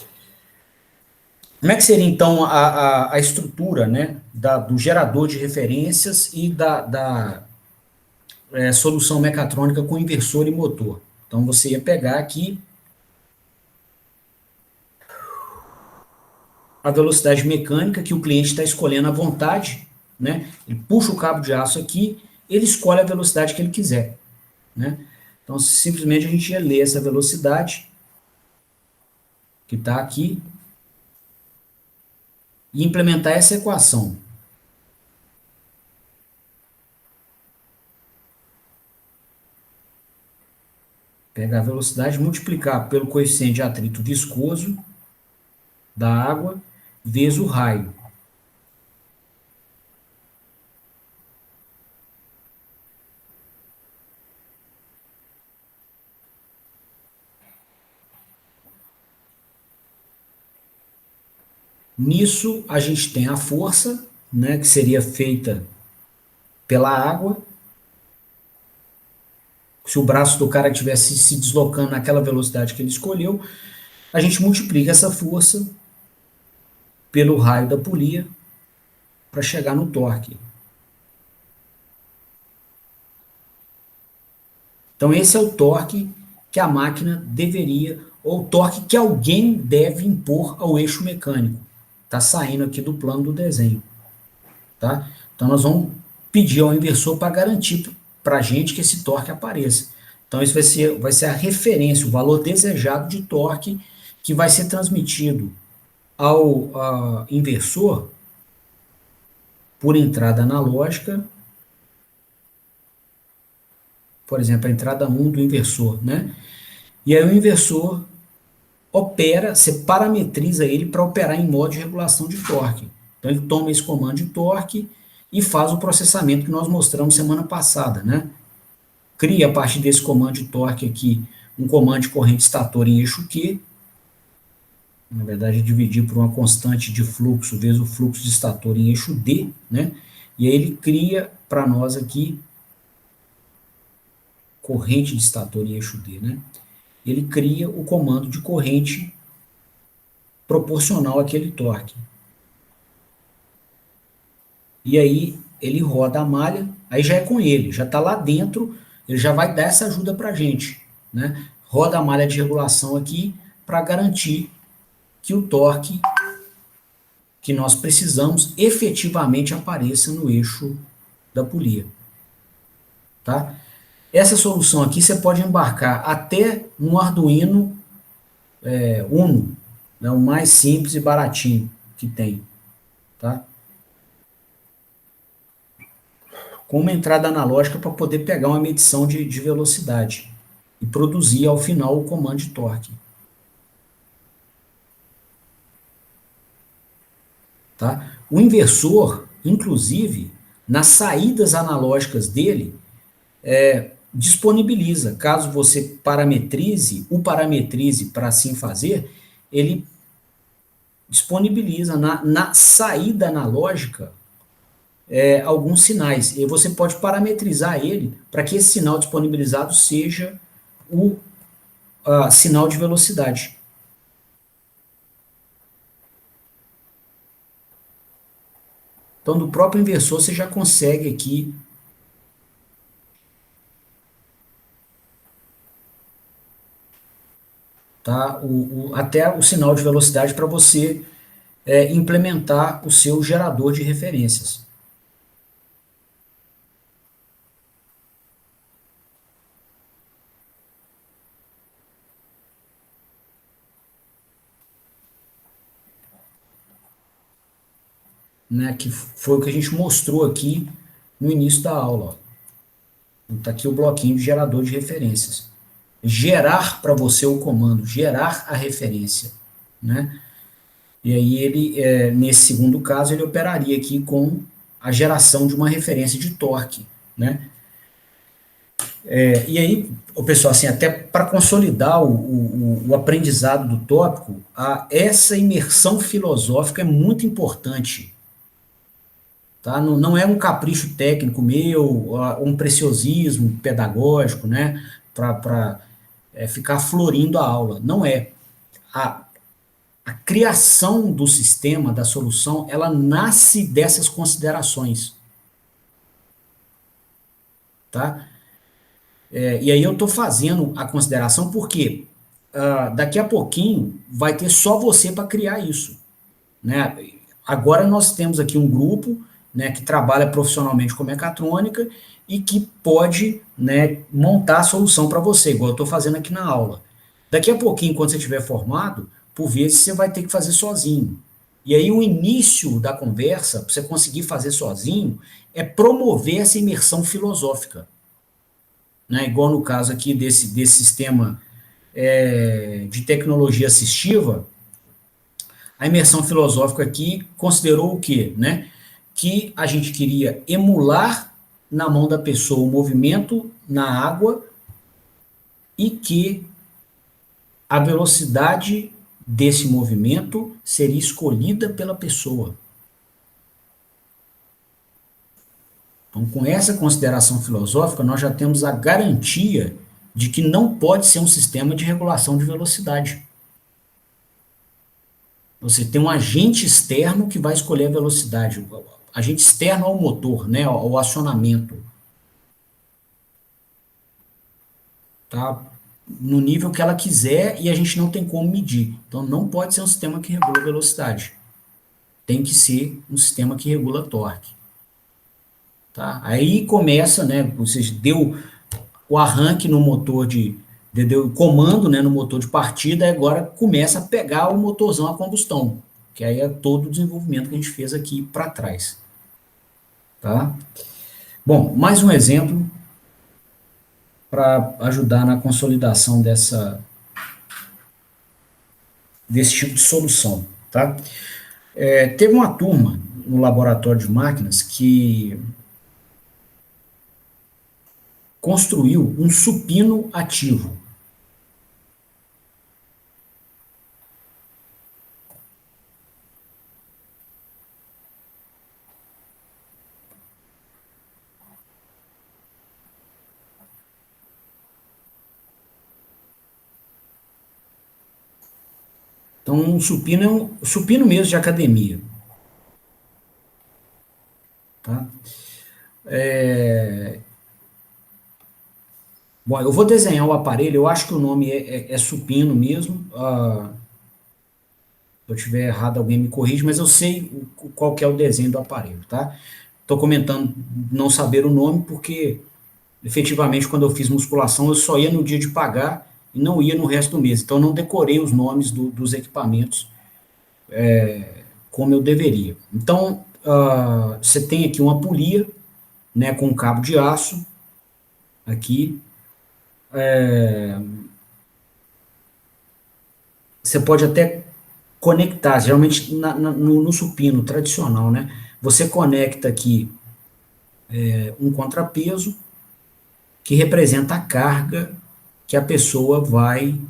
Como é que seria, então, a estrutura, né, do gerador de referências e da solução mecatrônica com inversor e motor? Então, você ia pegar aqui a velocidade mecânica que o cliente está escolhendo à vontade, né? Ele puxa o cabo de aço aqui, ele escolhe a velocidade que ele quiser, né? Então, simplesmente a gente ia ler essa velocidade que está aqui e implementar essa equação. Pegar a velocidade, multiplicar pelo coeficiente de atrito viscoso da água, vezes o raio. Nisso, a gente tem a força, né, que seria feita pela água. Se o braço do cara estivesse se deslocando naquela velocidade que ele escolheu, a gente multiplica essa força pelo raio da polia para chegar no torque. Então, esse é o torque que a máquina deveria, ou o torque que alguém deve impor ao eixo mecânico. Está saindo aqui do plano do desenho. Tá? Então, nós vamos pedir ao inversor para garantir para a gente que esse torque apareça. Então, isso vai ser a referência, o valor desejado de torque que vai ser transmitido ao inversor por entrada analógica, por exemplo, a entrada 1 do inversor, né? E aí o inversor opera, você parametriza ele para operar em modo de regulação de torque. Então ele toma esse comando de torque e faz o processamento que nós mostramos semana passada, né? cria a partir desse comando de torque aqui, um comando de corrente estator em eixo Q, na verdade é dividir por uma constante de fluxo vezes o fluxo de estator em eixo D, né? E aí ele cria para nós aqui corrente de estator em eixo D, né? Ele cria o comando de corrente proporcional àquele torque. E aí ele roda a malha, aí já é com ele, já está lá dentro, ele já vai dar essa ajuda para a gente, né? Roda a malha de regulação aqui para garantir que o torque que nós precisamos efetivamente apareça no eixo da polia. Tá? Essa solução aqui você pode embarcar até no Arduino Uno, né, o mais simples e baratinho que tem. Tá? Com uma entrada analógica para poder pegar uma medição de velocidade e produzir ao final o comando de torque. Tá? O inversor, inclusive, nas saídas analógicas dele, disponibiliza, caso você parametrize para assim fazer, ele disponibiliza na saída analógica alguns sinais. E você pode parametrizar ele para que esse sinal disponibilizado seja o sinal de velocidade. Então, do próprio inversor, você já consegue aqui tá, até o sinal de velocidade para você implementar o seu gerador de referências. Né, que foi o que a gente mostrou aqui no início da aula. Está aqui o bloquinho de gerador de referências. Gerar para você o comando, gerar a referência. Né? E aí ele, nesse segundo caso, ele operaria aqui com a geração de uma referência de torque. Né? E aí, pessoal, assim, até para consolidar o aprendizado do tópico, essa imersão filosófica é muito importante. Tá? Não é um capricho técnico meu, um preciosismo pedagógico, né, para ficar florindo a aula. Não é. A criação do sistema, da solução, ela nasce dessas considerações. Tá? E aí eu estou fazendo a consideração porque daqui a pouquinho vai ter só você para criar isso. Né? Agora nós temos aqui um grupo, né, que trabalha profissionalmente com mecatrônica e que pode, né, montar a solução para você, igual eu estou fazendo aqui na aula. Daqui a pouquinho, quando você estiver formado, por vezes você vai ter que fazer sozinho. E aí o início da conversa, para você conseguir fazer sozinho, é promover essa imersão filosófica. Né, igual no caso aqui desse sistema de tecnologia assistiva, a imersão filosófica aqui considerou o quê? Né? Que a gente queria emular na mão da pessoa o movimento na água e que a velocidade desse movimento seria escolhida pela pessoa. Então, com essa consideração filosófica, nós já temos a garantia de que não pode ser um sistema de regulação de velocidade. Você tem um agente externo que vai escolher a velocidade. Agente externo ao motor, né, ao acionamento. Tá? No nível que ela quiser e a gente não tem como medir. Então, não pode ser um sistema que regula a velocidade. Tem que ser um sistema que regula torque. Tá? Aí começa, né, você deu o arranque no motor deu o comando, né, no motor de partida, e agora começa a pegar o motorzão a combustão, que aí é todo o desenvolvimento que a gente fez aqui para trás. Tá? Bom, mais um exemplo para ajudar na consolidação desse tipo de solução. Tá? Teve uma turma no laboratório de máquinas que construiu um supino ativo. Então, um supino é um supino mesmo de academia. Tá? Bom, eu vou desenhar o aparelho, eu acho que o nome é supino mesmo. Se eu tiver errado, alguém me corrige, mas eu sei qual que é o desenho do aparelho, tá? Estou comentando não saber o nome porque, efetivamente, quando eu fiz musculação, eu só ia no dia de pagar e não ia no resto do mês. Então, eu não decorei os nomes dos equipamentos como eu deveria. Então, você tem aqui uma polia, né, com um cabo de aço aqui. Você pode até conectar, geralmente no supino tradicional, né? Você conecta aqui um contrapeso que representa a carga que a pessoa vai,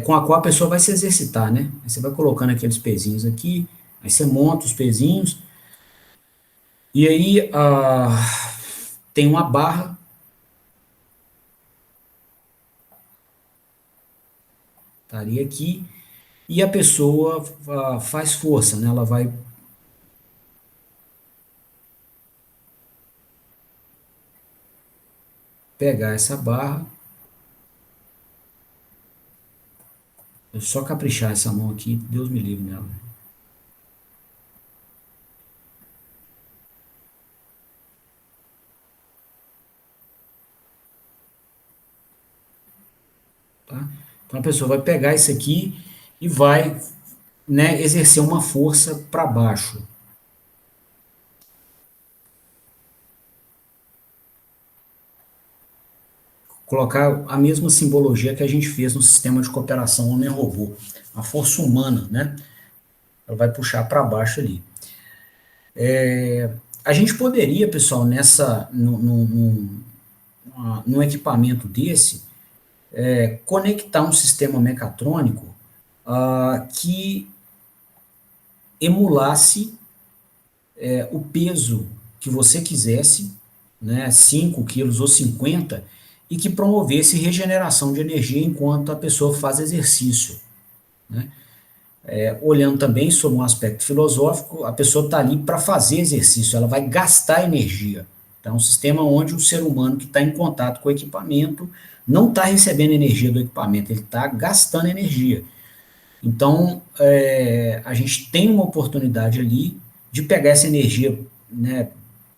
com a qual a pessoa vai se exercitar, né? Aí você vai colocando aqueles pezinhos aqui, aí você monta os pezinhos, e aí tem uma barra, estaria aqui, e a pessoa faz força, né? Ela vai pegar essa barra, é só caprichar essa mão aqui, Deus me livre nela. Tá? Então a pessoa vai pegar isso aqui e vai, né, exercer uma força para baixo. Colocar a mesma simbologia que a gente fez no sistema de cooperação homem-robô. A força humana, né? Ela vai puxar para baixo ali. A gente poderia, pessoal, num equipamento desse, conectar um sistema mecatrônico que emulasse o peso que você quisesse, né, 5 quilos ou 50, e que promovesse regeneração de energia enquanto a pessoa faz exercício. Né? Olhando também sobre um aspecto filosófico, a pessoa está ali para fazer exercício, ela vai gastar energia. Então, é um sistema onde o ser humano que está em contato com o equipamento não está recebendo energia do equipamento, ele está gastando energia. Então, a gente tem uma oportunidade ali de pegar essa energia, né,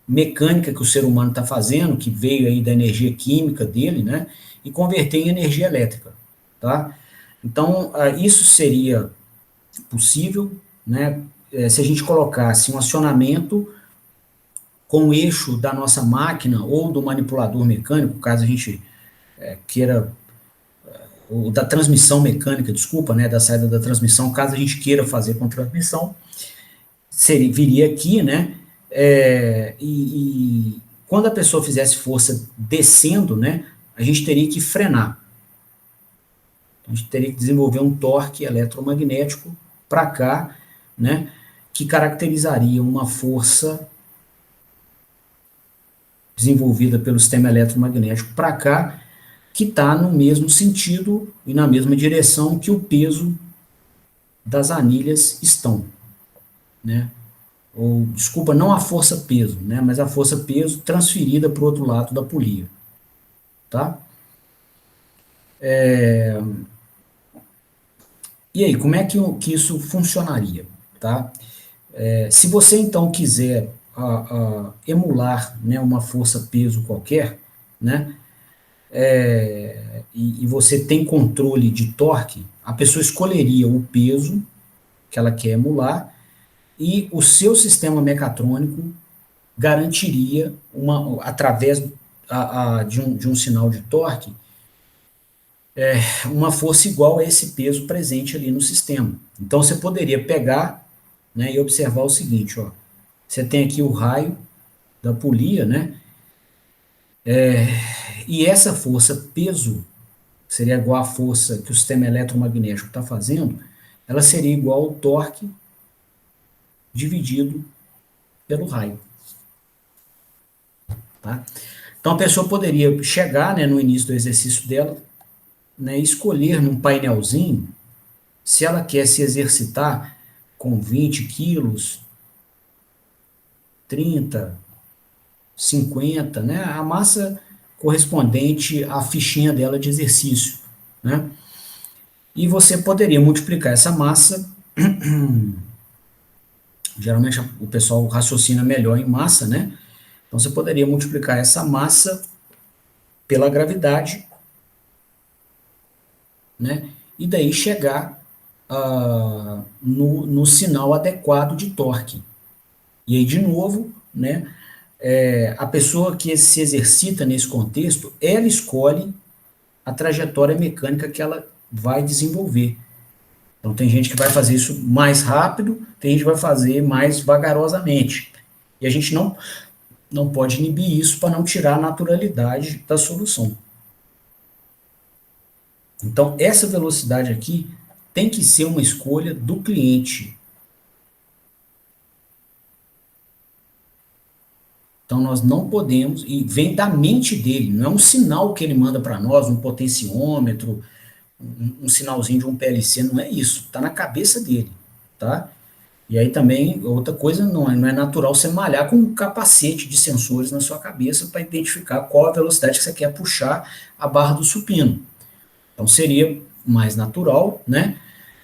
mecânica que o ser humano está fazendo, que veio aí da energia química dele, né, e converter em energia elétrica, tá? Então, isso seria possível, né, se a gente colocasse um acionamento com o eixo da nossa máquina ou do manipulador mecânico, caso a gente queira, ou da transmissão mecânica, desculpa, né, da saída da transmissão, caso a gente queira fazer com transmissão, viria aqui, né, e quando a pessoa fizesse força descendo, né, a gente teria que frenar. A gente teria que desenvolver um torque eletromagnético para cá, né, que caracterizaria uma força desenvolvida pelo sistema eletromagnético para cá, que está no mesmo sentido e na mesma direção que o peso das anilhas estão, né? Ou, desculpa, não a força-peso, né, mas a força-peso transferida para o outro lado da polia, tá? E aí, como é que isso funcionaria, tá? Se você, então, quiser emular, né, uma força-peso qualquer, né, e você tem controle de torque, a pessoa escolheria o peso que ela quer emular e o seu sistema mecatrônico garantiria, através de um sinal de torque, uma força igual a esse peso presente ali no sistema. Então você poderia pegar, né, e observar o seguinte, ó, você tem aqui o raio da polia, né, E essa força peso seria igual à força que o sistema eletromagnético está fazendo, ela seria igual ao torque dividido pelo raio. Tá? Então a pessoa poderia chegar, né, no início do exercício dela, né, escolher num painelzinho se ela quer se exercitar com 20 quilos, 30, 50, né, a massa correspondente à fichinha dela de exercício. Né? E você poderia multiplicar essa massa. Geralmente o pessoal raciocina melhor em massa, né? Então você poderia multiplicar essa massa pela gravidade, né? E daí chegar no sinal adequado de torque. E aí, de novo, né? A pessoa que se exercita nesse contexto, ela escolhe a trajetória mecânica que ela vai desenvolver. Então tem gente que vai fazer isso mais rápido, tem gente que vai fazer mais vagarosamente. E a gente não pode inibir isso para não tirar a naturalidade da solução. Então, essa velocidade aqui tem que ser uma escolha do cliente. Então, nós não podemos, e vem da mente dele, não é um sinal que ele manda para nós, um potenciômetro, um sinalzinho de um PLC, não é isso, está na cabeça dele, tá? E aí também, outra coisa, não é natural você malhar com um capacete de sensores na sua cabeça para identificar qual a velocidade que você quer puxar a barra do supino. Então seria mais natural, né?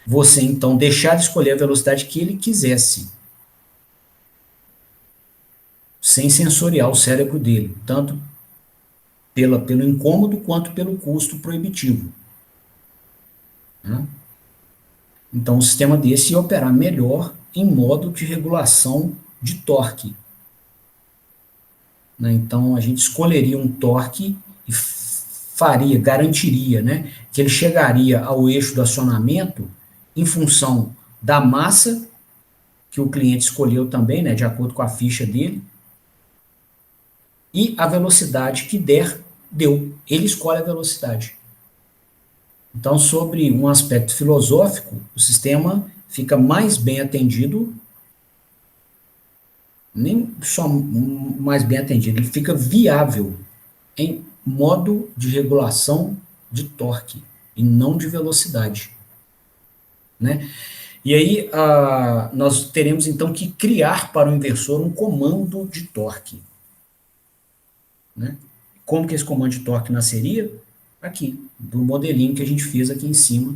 Você então deixar de escolher a velocidade que ele quisesse, sem sensoriar o cérebro dele, tanto pelo incômodo quanto pelo custo proibitivo. Né? Então um sistema desse ia operar melhor em modo de regulação de torque. Né? Então a gente escolheria um torque e garantiria, né, que ele chegaria ao eixo do acionamento em função da massa que o cliente escolheu também, né, de acordo com a ficha dele, e a velocidade que deu. Ele escolhe a velocidade. Então, sobre um aspecto filosófico, o sistema fica mais bem atendido, nem só mais bem atendido, ele fica viável em modo de regulação de torque e não de velocidade. Né? E aí nós teremos então que criar para o inversor um comando de torque. Né? Como que esse comando de torque nasceria? Aqui, do modelinho que a gente fez aqui em cima.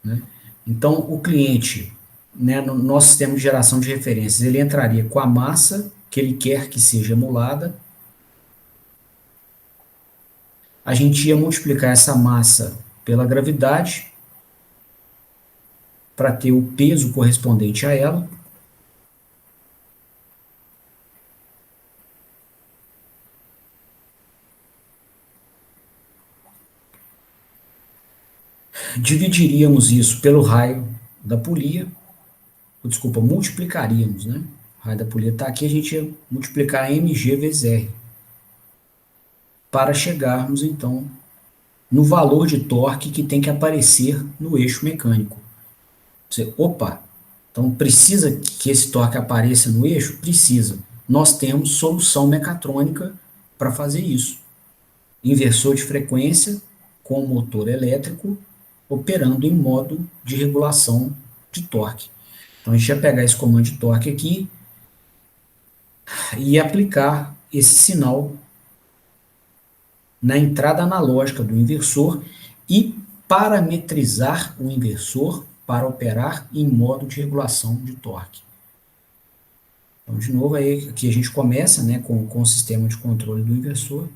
Né? Então, o cliente, né, no nosso sistema de geração de referências, ele entraria com a massa que ele quer que seja emulada. A gente ia multiplicar essa massa pela gravidade para ter o peso correspondente a ela. Dividiríamos isso pelo raio da polia, desculpa, multiplicaríamos, né? O raio da polia está aqui, a gente ia multiplicar mg vezes r, para chegarmos, então, no valor de torque que tem que aparecer no eixo mecânico. Você, opa, então precisa que esse torque apareça no eixo? Precisa. Nós temos solução mecatrônica para fazer isso. Inversor de frequência com motor elétrico operando em modo de regulação de torque. Então a gente ia pegar esse comando de torque aqui e aplicar esse sinal na entrada analógica do inversor e parametrizar o inversor para operar em modo de regulação de torque. Então, de novo, aí, aqui a gente começa, né, com o sistema de controle do inversor.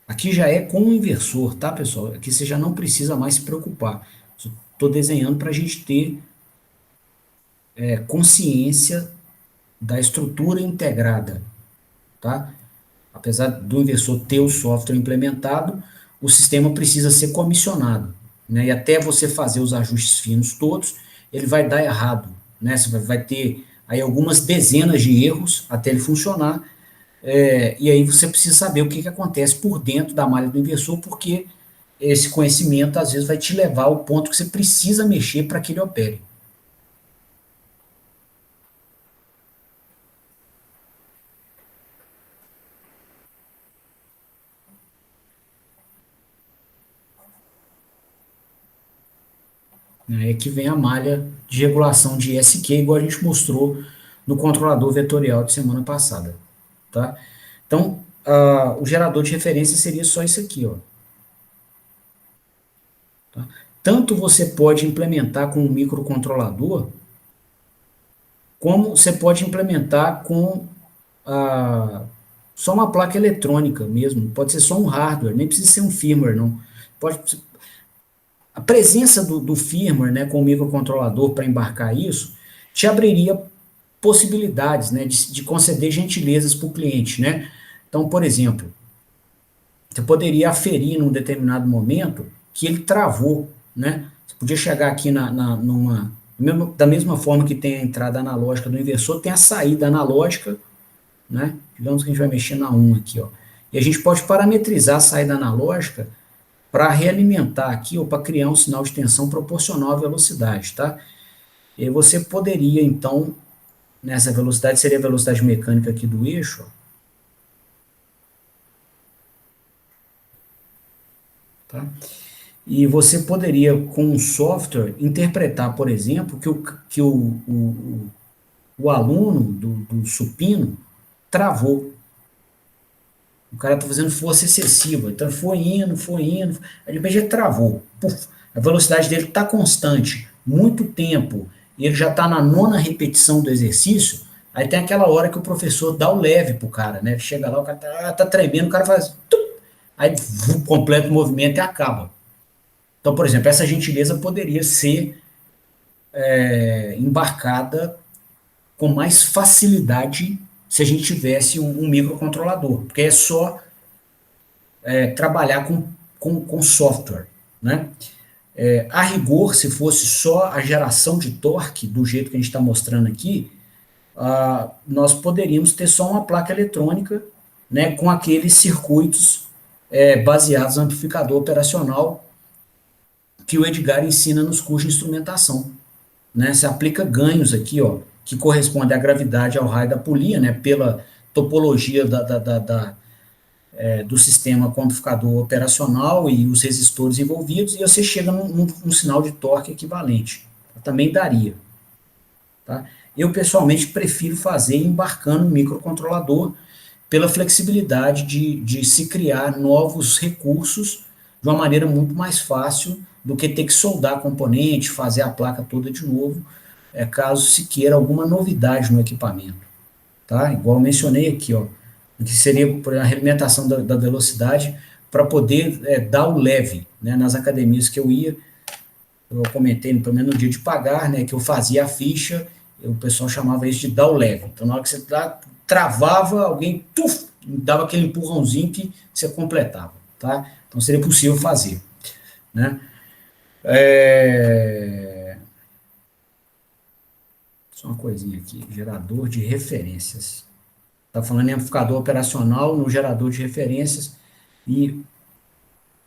Aqui já é com o inversor, tá, pessoal? Aqui você já não precisa mais se preocupar. Estou desenhando para a gente ter consciência da estrutura integrada, tá? Apesar do inversor ter o software implementado, o sistema precisa ser comissionado, né? E até você fazer os ajustes finos todos, ele vai dar errado, né? Você vai ter aí algumas dezenas de erros até ele funcionar, e aí você precisa saber o que acontece por dentro da malha do inversor, porque esse conhecimento às vezes vai te levar ao ponto que você precisa mexer para que ele opere. Né? É que vem a malha de regulação de ESQ, igual a gente mostrou no controlador vetorial de semana passada. Tá? Então, o gerador de referência seria só isso aqui. Ó. Tá? Tanto você pode implementar com um microcontrolador, como você pode implementar com só uma placa eletrônica mesmo. Pode ser só um hardware, nem precisa ser um firmware, não. A presença do firmware, né, com o microcontrolador para embarcar isso, te abriria possibilidades, né, de conceder gentilezas para o cliente, né? Então, por exemplo, você poderia aferir num determinado momento que ele travou, né? Você podia chegar aqui da mesma forma que tem a entrada analógica do inversor, tem a saída analógica, né? Digamos que a gente vai mexer na 1 aqui, ó. E a gente pode parametrizar a saída analógica para realimentar aqui ou para criar um sinal de tensão proporcional à velocidade, tá? E você poderia, então, nessa velocidade, seria a velocidade mecânica aqui do eixo, ó, tá? E você poderia, com um software, interpretar, por exemplo, que o aluno do supino travou. O cara está fazendo força excessiva. Então foi indo, aí de repente ele travou. Puf, a velocidade dele está constante, muito tempo, e ele já está na 9ª repetição do exercício. Aí tem aquela hora que o professor dá o leve pro cara, né? Chega lá, o cara tá tremendo, o cara faz. Aí completa o movimento e acaba. Então, por exemplo, essa gentileza poderia ser embarcada com mais facilidade se a gente tivesse um microcontrolador, porque é só trabalhar com software, né? A rigor, se fosse só a geração de torque, do jeito que a gente está mostrando aqui, nós poderíamos ter só uma placa eletrônica, né, com aqueles circuitos baseados no amplificador operacional que o Edgar ensina nos cursos de instrumentação. Né? Você aplica ganhos aqui, ó, que corresponde à gravidade ao raio da polia, né, pela topologia do sistema com amplificador operacional e os resistores envolvidos, e você chega num sinal de torque equivalente. Também daria. Tá? Eu, pessoalmente, prefiro fazer embarcando um microcontrolador pela flexibilidade de se criar novos recursos de uma maneira muito mais fácil do que ter que soldar componente, fazer a placa toda de novo, caso se queira alguma novidade no equipamento. Tá? Igual eu mencionei aqui, ó, que seria a realimentação da velocidade para poder dar o leve, né? Nas academias que eu ia, eu comentei pelo menos no dia de pagar, né, que eu fazia a ficha, o pessoal chamava isso de dar o leve. Então, na hora que você travava, alguém dava aquele empurrãozinho que você completava. Tá? Então, seria possível fazer. Né? Só uma coisinha aqui, gerador de referências. Está falando em amplificador operacional no gerador de referências e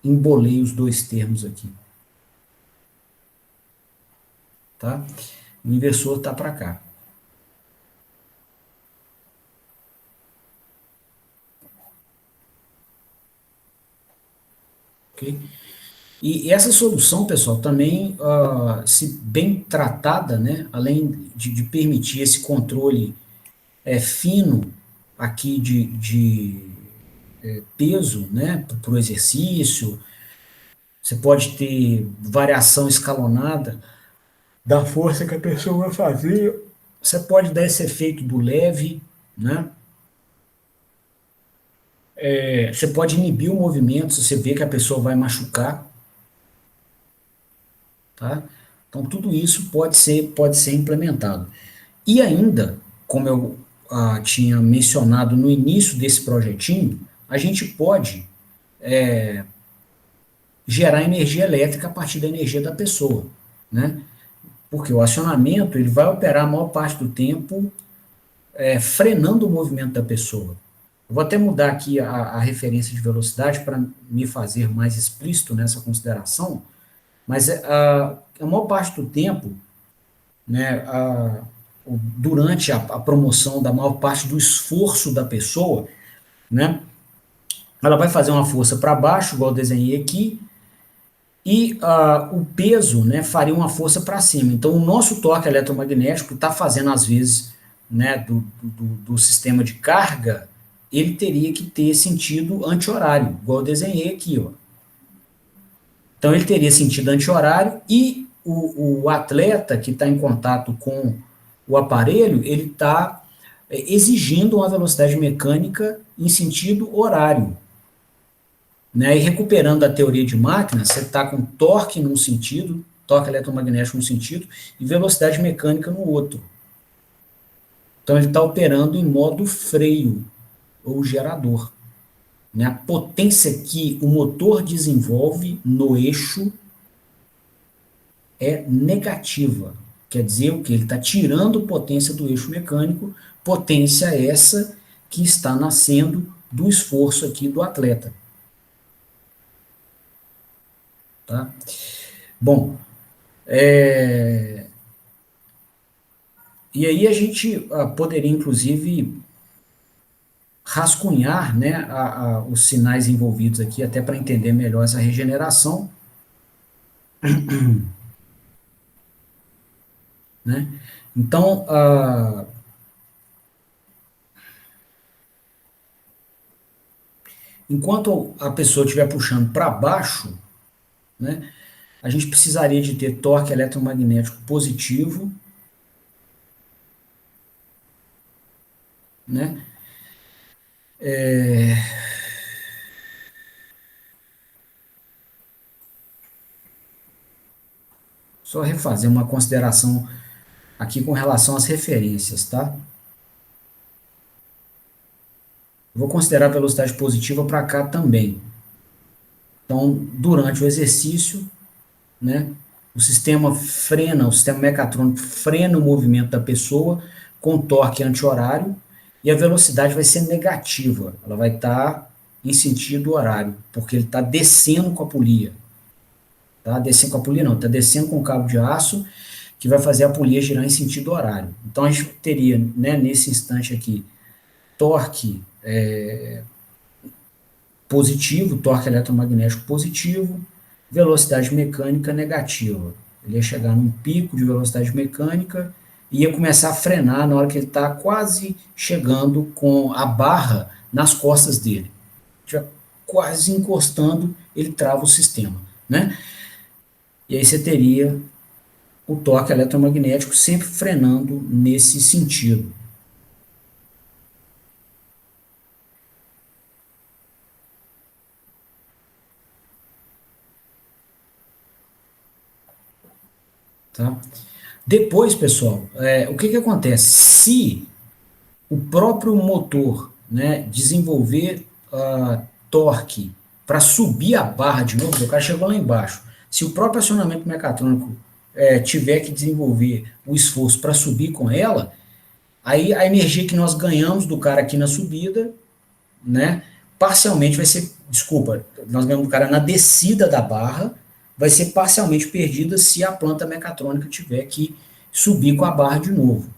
embolei os dois termos aqui. Tá? O inversor está para cá. Ok? E essa solução, pessoal, também, se bem tratada, né, além de permitir esse controle fino aqui de peso, né, para o exercício, você pode ter variação escalonada da força que a pessoa vai fazer, você pode dar esse efeito do leve, né, você pode inibir o movimento se você vê que a pessoa vai machucar, tá? Então, tudo isso pode ser implementado. E ainda, como eu tinha mencionado no início desse projetinho, a gente pode gerar energia elétrica a partir da energia da pessoa, né? Porque o acionamento ele vai operar a maior parte do tempo frenando o movimento da pessoa. Eu vou até mudar aqui a referência de velocidade para me fazer mais explícito nessa consideração, mas a maior parte do tempo, né, durante a promoção da maior parte do esforço da pessoa, né, ela vai fazer uma força para baixo, igual eu desenhei aqui, e o peso, né, faria uma força para cima. Então, o nosso torque eletromagnético está fazendo, às vezes, né, do sistema de carga, ele teria que ter sentido anti-horário, igual eu desenhei aqui, ó. Então, ele teria sentido anti-horário e o atleta que está em contato com o aparelho, ele está exigindo uma velocidade mecânica em sentido horário. Né? E recuperando a teoria de máquina, você está com torque num sentido, torque eletromagnético num sentido, e velocidade mecânica no outro. Então, ele está operando em modo freio, ou gerador. Né? A potência que o motor desenvolve no eixo é negativa. Quer dizer o que? Ele está tirando potência do eixo mecânico, potência essa que está nascendo do esforço aqui do atleta. Tá? Bom, e aí a gente poderia, inclusive, rascunhar, né, os sinais envolvidos aqui, até para entender melhor essa regeneração. Né? Então, enquanto a pessoa estiver puxando para baixo, né, a gente precisaria de ter torque eletromagnético positivo, né? Só refazer uma consideração aqui com relação às referências, tá? Vou considerar a velocidade positiva para cá também. Então, durante o exercício, né, o sistema mecatrônico frena o movimento da pessoa com torque anti-horário e a velocidade vai ser negativa, ela vai estar em sentido horário, porque ele está descendo com a polia. Tá? Descendo com a polia não, está descendo com o cabo de aço que vai fazer a polia girar em sentido horário. Então a gente teria, né, nesse instante aqui, torque positivo, torque eletromagnético positivo, velocidade mecânica negativa. Ele ia chegar num pico de velocidade mecânica e ia começar a frenar na hora que ele está quase chegando com a barra nas costas dele. Já quase encostando, ele trava o sistema, né? E aí você teria o torque eletromagnético sempre frenando nesse sentido. Tá? Depois, pessoal, o que acontece? Se o próprio motor, né, desenvolver torque para subir a barra de novo, o cara chegou lá embaixo. Se o próprio acionamento mecatrônico tiver que desenvolver o esforço para subir com ela, aí a energia que nós ganhamos do cara aqui na subida, né, parcialmente vai ser, desculpa, nós ganhamos do cara na descida da barra, vai ser parcialmente perdida se a planta mecatrônica tiver que subir com a barra de novo.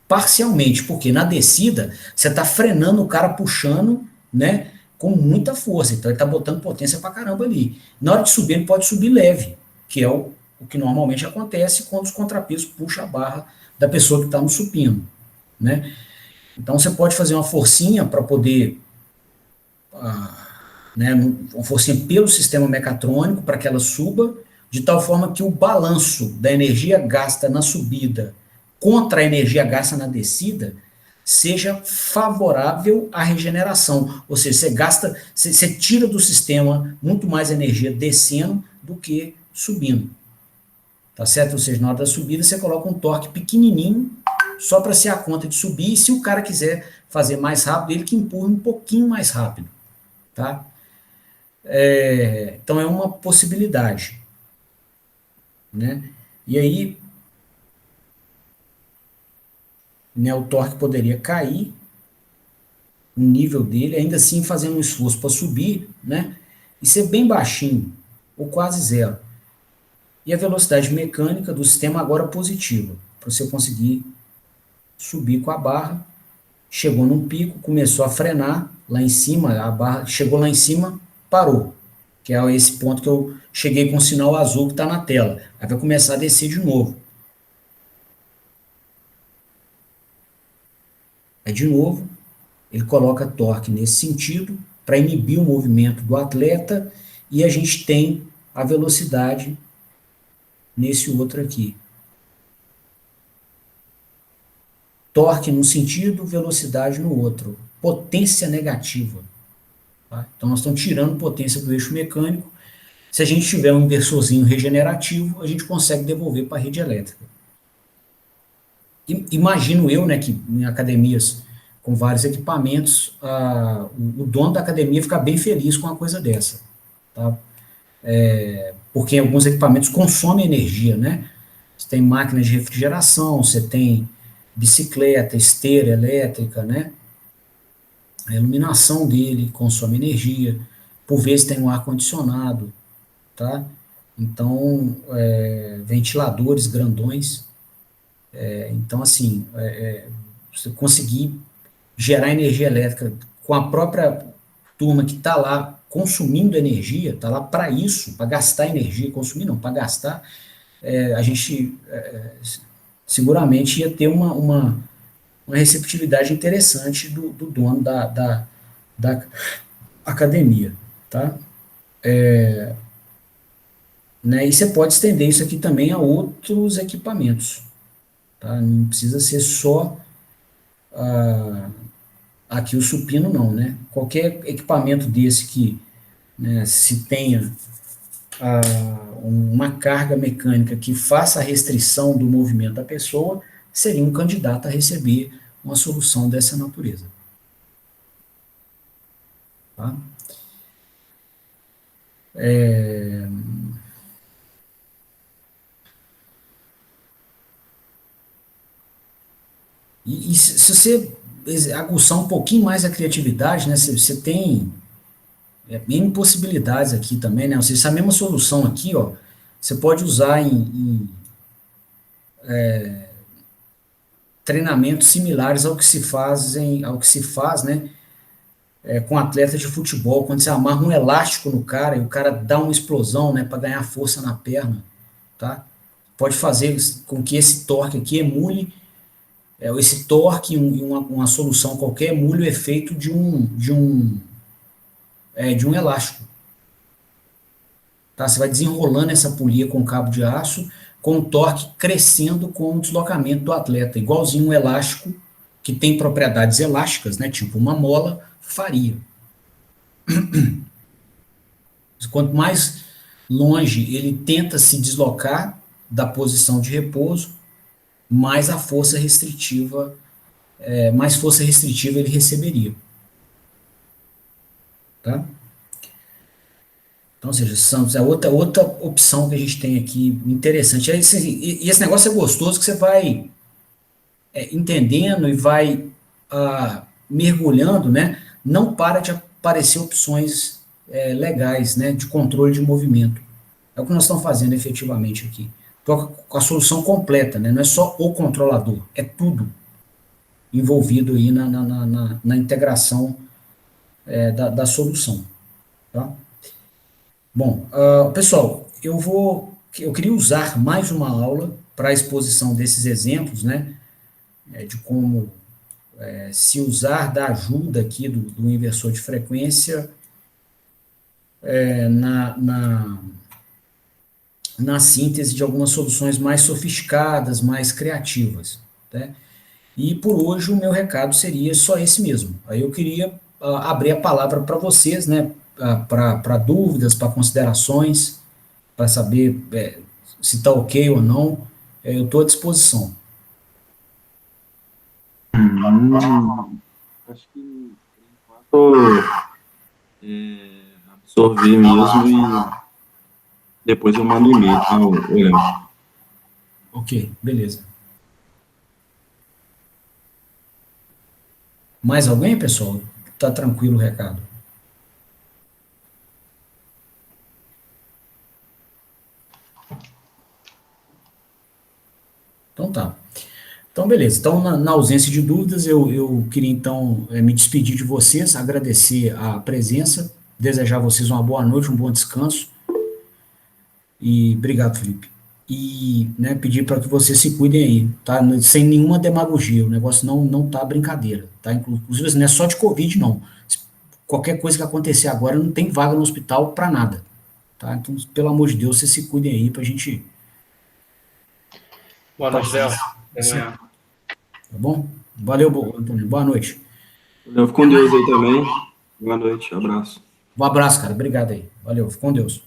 Parcialmente, porque na descida você está frenando o cara puxando, né, com muita força, então ele está botando potência pra caramba ali. Na hora de subir, ele pode subir leve, que é o que normalmente acontece quando os contrapesos puxam a barra da pessoa que está no supino, né? Então você pode fazer uma forcinha para poder né, uma forcinha pelo sistema mecatrônico para que ela suba, de tal forma que o balanço da energia gasta na subida contra a energia gasta na descida seja favorável à regeneração. Ou seja, você tira do sistema muito mais energia descendo do que subindo. Tá certo? Ou seja, na hora da subida você coloca um torque pequenininho só para ser a conta de subir, e se o cara quiser fazer mais rápido, ele que empurra um pouquinho mais rápido. Tá? Então, é uma possibilidade, né? E aí, né, o torque poderia cair, o nível dele, ainda assim fazendo um esforço para subir, né? E ser bem baixinho, ou quase zero. E a velocidade mecânica do sistema agora positiva, para você conseguir subir com a barra. Chegou num pico, começou a frenar lá em cima, a barra chegou lá em cima, parou. Que é esse ponto que eu cheguei com o sinal azul que está na tela. Aí vai começar a descer de novo. Aí de novo, ele coloca torque nesse sentido para inibir o movimento do atleta e a gente tem a velocidade nesse outro aqui. Torque num sentido, velocidade no outro. Potência negativa. Tá? Então nós estamos tirando potência do eixo mecânico. Se a gente tiver um inversorzinho regenerativo, a gente consegue devolver para a rede elétrica. Imagino eu, né, que em academias com vários equipamentos, o dono da academia fica bem feliz com uma coisa dessa, tá? Porque alguns equipamentos consomem energia, né? Você tem máquinas de refrigeração, você tem bicicleta, esteira elétrica, né? A iluminação dele consome energia, por vezes tem um ar-condicionado, tá? Então, ventiladores grandões. Então, assim, você conseguir gerar energia elétrica com a própria turma que está lá consumindo energia, está lá para isso, para gastar energia, consumir não, para gastar, a gente seguramente ia ter uma receptividade interessante do dono da academia, tá? Né? E você pode estender isso aqui também a outros equipamentos, tá? Não precisa ser só aqui o supino, não, né? Qualquer equipamento desse que, né, se tenha uma carga mecânica que faça a restrição do movimento da pessoa, seria um candidato a receber uma solução dessa natureza. Tá? E se você aguçar um pouquinho mais a criatividade, né, você tem N possibilidades aqui também, né? Ou seja, essa mesma solução aqui, ó, você pode usar em treinamentos similares ao que se faz, né, com atletas de futebol, quando você amarra um elástico no cara e o cara dá uma explosão, né, para ganhar força na perna, tá? Pode fazer com que esse torque aqui emule, esse torque em uma solução qualquer emule o efeito de um elástico, tá? Você vai desenrolando essa polia com cabo de aço, com o torque crescendo com o deslocamento do atleta, igualzinho um elástico que tem propriedades elásticas, né, tipo uma mola, faria. Quanto mais longe ele tenta se deslocar da posição de repouso, mais a força restritiva, mais força restritiva ele receberia. Tá? Então, ou seja, é outra opção que a gente tem aqui interessante. E esse negócio é gostoso que você vai entendendo e vai mergulhando, né? Não para de aparecer opções legais, né, de controle de movimento. É o que nós estamos fazendo efetivamente aqui. Com a solução completa, né? Não é só o controlador, é tudo envolvido aí na integração da solução. Tá? Bom, pessoal, eu queria usar mais uma aula para a exposição desses exemplos, né? De como se usar da ajuda aqui do inversor de frequência na síntese de algumas soluções mais sofisticadas, mais criativas. Né? E por hoje o meu recado seria só esse mesmo. Aí eu queria abrir a palavra para vocês, né, para dúvidas, para considerações, para saber se está ok ou não. Eu estou à disposição. Acho que, por enquanto, absorver mesmo e depois eu mando um e-mail, tá, ô Léo? Ok, beleza. Mais alguém, pessoal? Tá tranquilo o recado? Então tá. Então, beleza. Então, na ausência de dúvidas, eu queria então me despedir de vocês, agradecer a presença, desejar a vocês uma boa noite, um bom descanso. E obrigado, Felipe. E né, pedir para que vocês se cuidem aí, tá? Sem nenhuma demagogia. O negócio não tá brincadeira, tá? Inclusive, assim, não é só de Covid, não. Qualquer coisa que acontecer agora, não tem vaga no hospital para nada, tá? Então, pelo amor de Deus, vocês se cuidem aí pra gente Boa noite, passar Léo. Até essa, amanhã. tá bom? Valeu, Antônio. Boa noite. Léo, fica com Deus aí também. Boa noite, abraço. Um abraço, cara. Obrigado aí. Valeu. Fica com Deus.